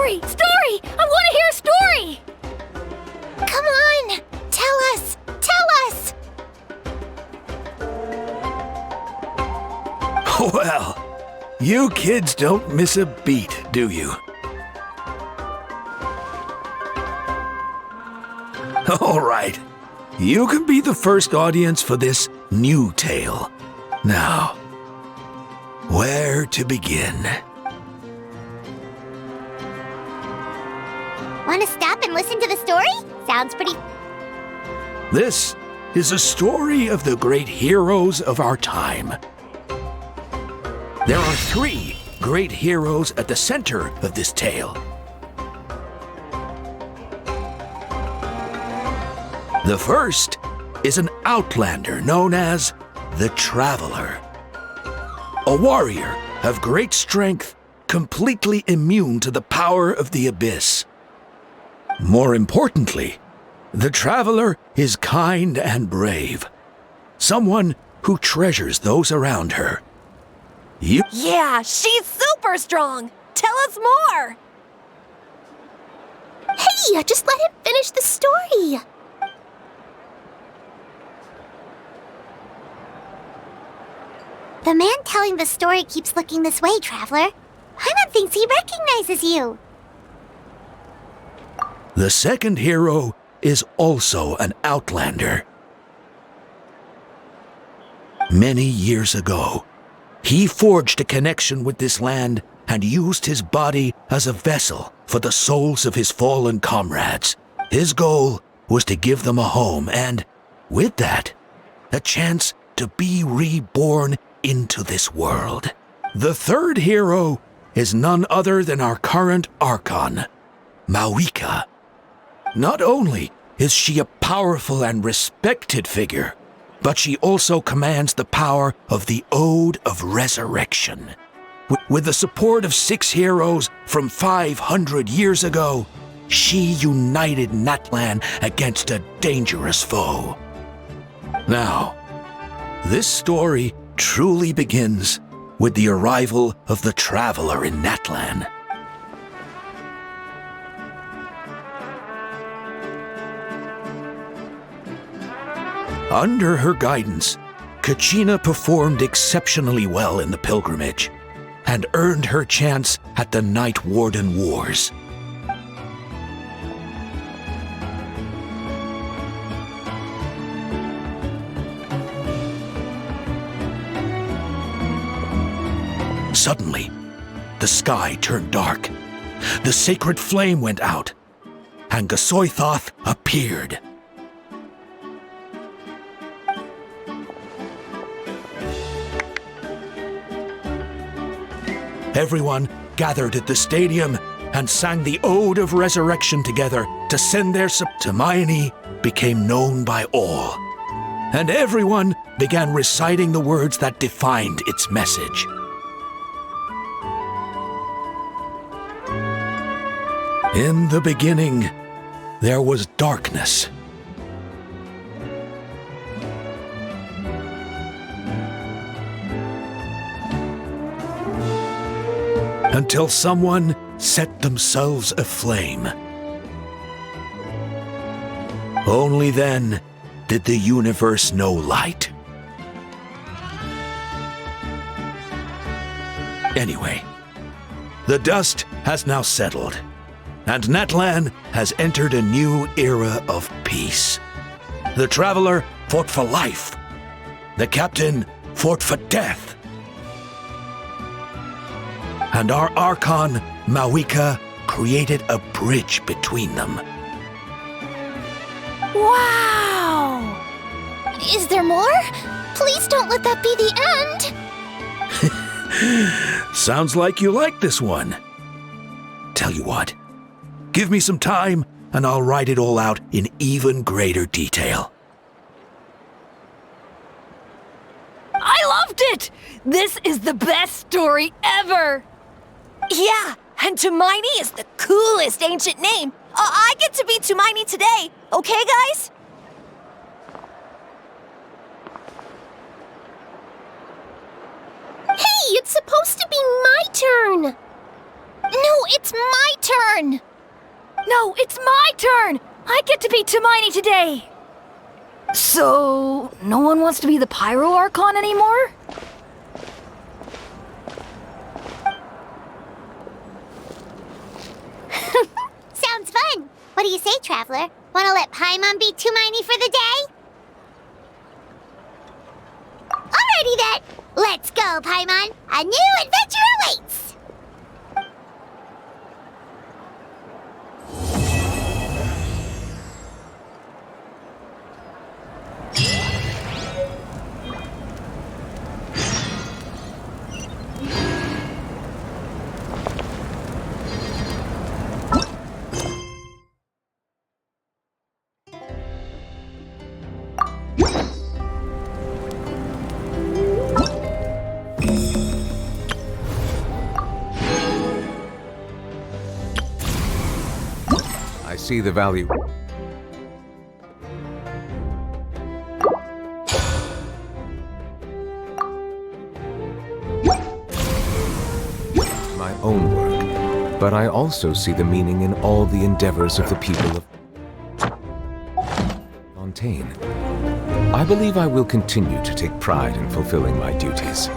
Story! I want to hear a story! Come on! Tell us! Well, you kids don't miss a beat, do you? All right. You can be the first audience for this new tale. Now, where to begin? Want to stop and listen to the story? Sounds pretty... This is a story of the great heroes of our time. There are 3 great heroes at the center of this tale. The first is an outlander known as the Traveler. A warrior of great strength, completely immune to the power of the abyss. More importantly, the Traveler is kind and brave. someone who treasures those around her. You... Yeah, she's super strong! Tell us more! Hey, just let him finish the story! The man telling the story keeps looking this way, Traveler. Paimon thinks he recognizes you. The second hero is also an outlander. Many years ago, he forged a connection with this land and used his body as a vessel for the souls of his fallen comrades. His goal was to give them a home and, with that, a chance to be reborn into this world. The third hero is none other than our current Archon, Mawika. Not only is she a powerful and respected figure, but she also commands the power of the Ode of Resurrection. With the support of 6 heroes from 500 years ago, she united Natlan against a dangerous foe. Now, this story truly begins with the arrival of the Traveler in Natlan. Under her guidance, Kachina performed exceptionally well in the pilgrimage and earned her chance at the Night Warden Wars. Suddenly, the sky turned dark. The sacred flame went out, and Gasoithoth appeared. Everyone gathered at the stadium and sang the Ode of Resurrection together to send their support. Hermione became known by all, and everyone began reciting the words that defined its message. In the beginning, there was darkness. Until someone set themselves aflame. Only then did the universe know light. Anyway, the dust has now settled, and Natlan has entered a new era of peace. The Traveler fought for life. The Captain fought for death. And our Archon, Mawika, created a bridge between them. Wow! Is there more? Please don't let that be the end! Sounds like you like this one. Tell you what, give me some time and I'll write it all out in even greater detail. I loved it! This is the best story ever! Yeah, and Tumaini is the coolest ancient name. I get to be Tumaini today, okay, guys? Hey, it's supposed to be my turn! No, it's my turn! No, it's my turn! I get to be Tumaini today! So, no one wants to be the Pyro Archon anymore? Sounds fun! What do you say, Traveler? Wanna let Paimon be Tumaini for the day? Alrighty then! Let's go, Paimon! A new adventure awaits! See the value. own work, but I also see the meaning in all the endeavors of the people of Fontaine. I believe I will continue to take pride in fulfilling my duties.